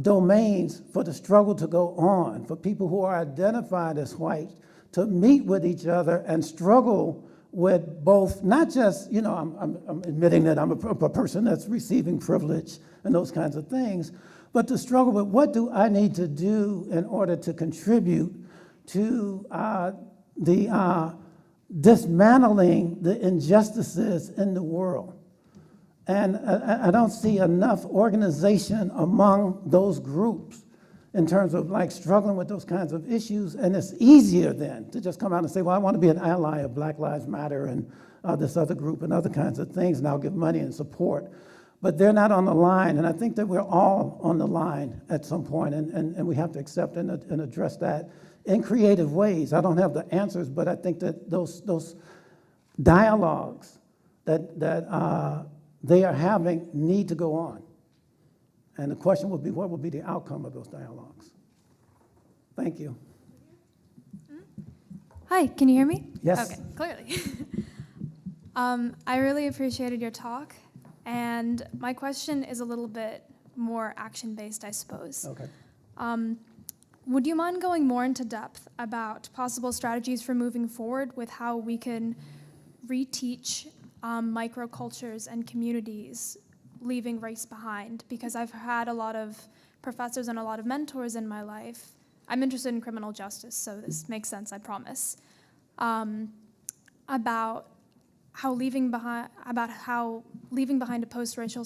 domains for the struggle to go on, for people who are identified as white to meet with each other and struggle with both, not just, I'm admitting that I'm a person that's receiving privilege and those kinds of things, but to struggle with what do I need to do in order to contribute to the dismantling the injustices in the world. And I don't see enough organization among those groups in terms of like struggling with those kinds of issues. And it's easier then to just come out and say, well, I want to be an ally of Black Lives Matter and this other group and other kinds of things, and I'll give money and support. But they're not on the line, and I think that we're all on the line at some point, and we have to accept and address that in creative ways. I don't have the answers, but I think that those dialogues that they are having need to go on. And the question would be, what will be the outcome of those dialogues? Thank you. Hi, can you hear me? Yes. Okay, clearly. I really appreciated your talk, and my question is a little bit more action-based, I suppose. Okay. Would you mind going more into depth about possible strategies for moving forward with how we can reteach microcultures and communities leaving race behind? Because I've had a lot of professors and a lot of mentors in my life. I'm interested in criminal justice, so this makes sense, I promise. About how leaving behind a post-racial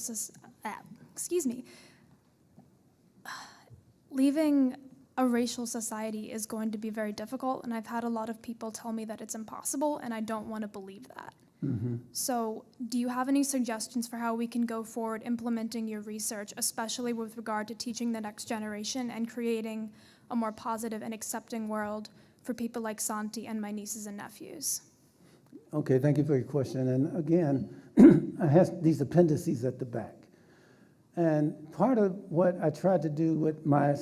leaving a racial society is going to be very difficult, and I've had a lot of people tell me that it's impossible, and I don't want to believe that. So do you have any suggestions for how we can go forward implementing your research, especially with regard to teaching the next generation and creating a more positive and accepting world for people like Santi and my nieces and nephews? Okay, thank you for your question. And again, I have these appendices at the back. And part of what I tried to do with my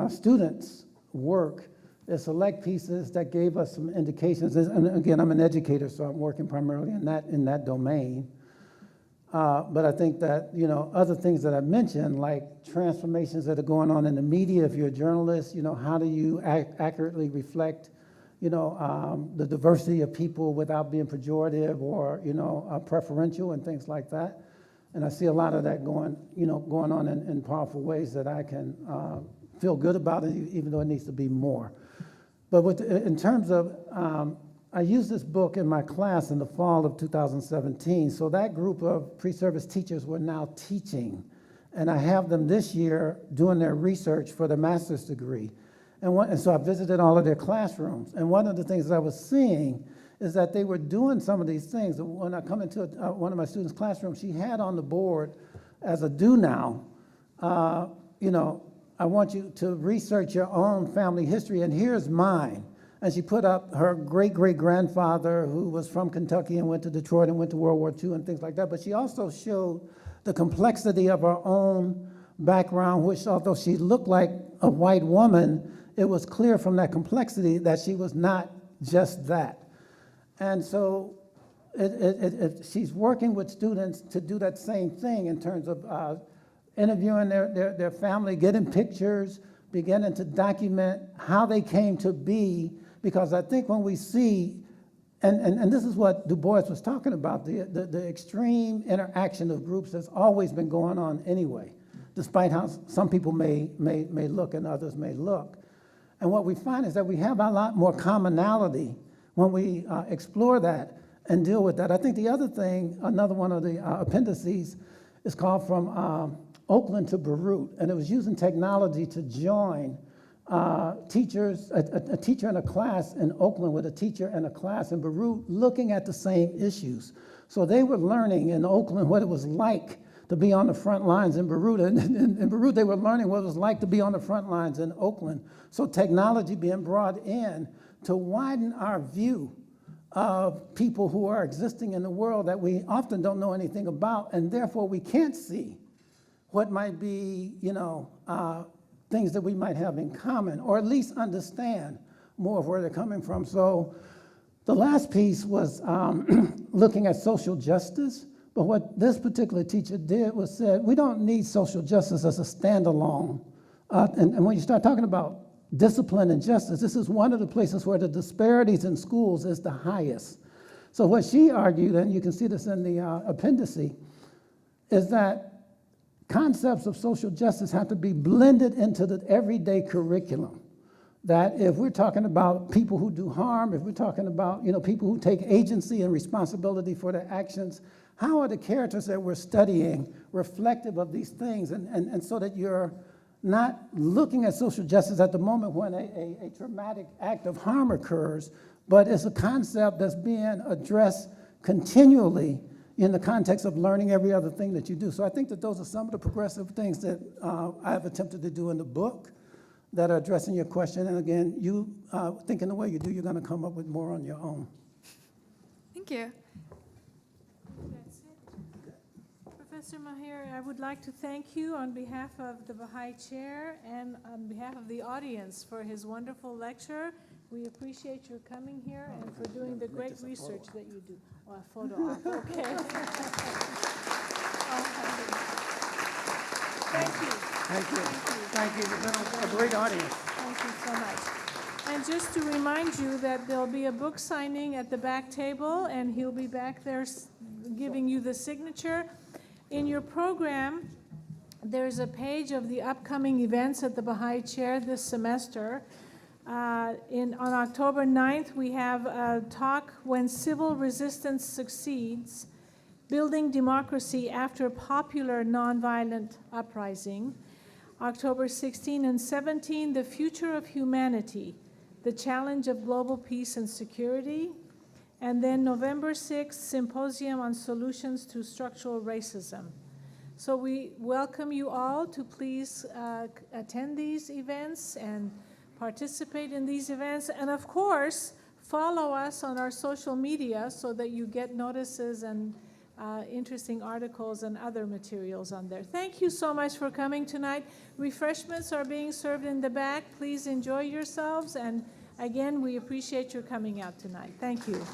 students' work There's select pieces that gave us some indications. And again, I'm an educator, so I'm working primarily in that domain. But I think that, other things that I mentioned, like transformations that are going on in the media, if you're a journalist, how do you accurately reflect, the diversity of people without being pejorative or, preferential and things like that. And I see a lot of that going on in powerful ways that I can feel good about it, even though it needs to be more. But in terms of, I used this book in my class in the fall of 2017. So that group of pre-service teachers were now teaching. And I have them this year doing their research for their master's degree. And so I visited all of their classrooms. And one of the things that I was seeing is that they were doing some of these things. When I come into one of my students' classroom, she had on the board as a do now, I want you to research your own family history, and here's mine. And she put up her great-great-grandfather who was from Kentucky and went to Detroit and went to World War II and things like that. But she also showed the complexity of her own background, which although she looked like a white woman, it was clear from that complexity that she was not just that. And so she's working with students to do that same thing in terms of interviewing their family, getting pictures, beginning to document how they came to be, because I think when we see, and this is what Du Bois was talking about, the extreme interaction of groups has always been going on anyway, despite how some people may look and others may look. And what we find is that we have a lot more commonality when we explore that and deal with that. I think the other thing, another one of the appendices, is called From Oakland to Beirut, and it was using technology to join teachers, a teacher in a class in Oakland with a teacher in a class in Beirut looking at the same issues. So they were learning in Oakland what it was like to be on the front lines in Beirut. And in Beirut, they were learning what it was like to be on the front lines in Oakland. So technology being brought in to widen our view of people who are existing in the world that we often don't know anything about, and therefore we can't see what might be, things that we might have in common, or at least understand more of where they're coming from. So the last piece was looking at social justice. But what this particular teacher did was said, we don't need social justice as a standalone. And when you start talking about discipline and justice, this is one of the places where the disparities in schools is the highest. So what she argued, and you can see this in the appendice, is that concepts of social justice have to be blended into the everyday curriculum. That if we're talking about people who do harm, if we're talking about people who take agency and responsibility for their actions, how are the characters that we're studying reflective of these things? And so that you're not looking at social justice at the moment when a traumatic act of harm occurs, but it's a concept that's being addressed continually in the context of learning every other thing that you do. So I think that those are some of the progressive things that I have attempted to do in the book that are addressing your question. And again, you thinking the way you do, you're going to come up with more on your own. Thank you. That's it. Professor Mahiri, I would like to thank you on behalf of the Baha'i Chair and on behalf of the audience for his wonderful lecture. We appreciate your coming here and for doing the great research that you do. Oh, a photo op, okay. Thank you. Thank you. Thank you. You've been a great audience. Thank you so much. And just to remind you that there'll be a book signing at the back table, and he'll be back there giving you the signature. In your program, there's a page of the upcoming events at the Baha'i Chair this semester. On October 9th, we have a talk, When Civil Resistance Succeeds, Building Democracy After Popular Nonviolent Uprising. October 16 and 17, The Future of Humanity, The Challenge of Global Peace and Security. And then November 6th, Symposium on Solutions to Structural Racism. So we welcome you all to please attend these events and participate in these events. And of course, follow us on our social media so that you get notices and interesting articles and other materials on there. Thank you so much for coming tonight. Refreshments are being served in the back. Please enjoy yourselves, and Again, we appreciate your coming out tonight. Thank you.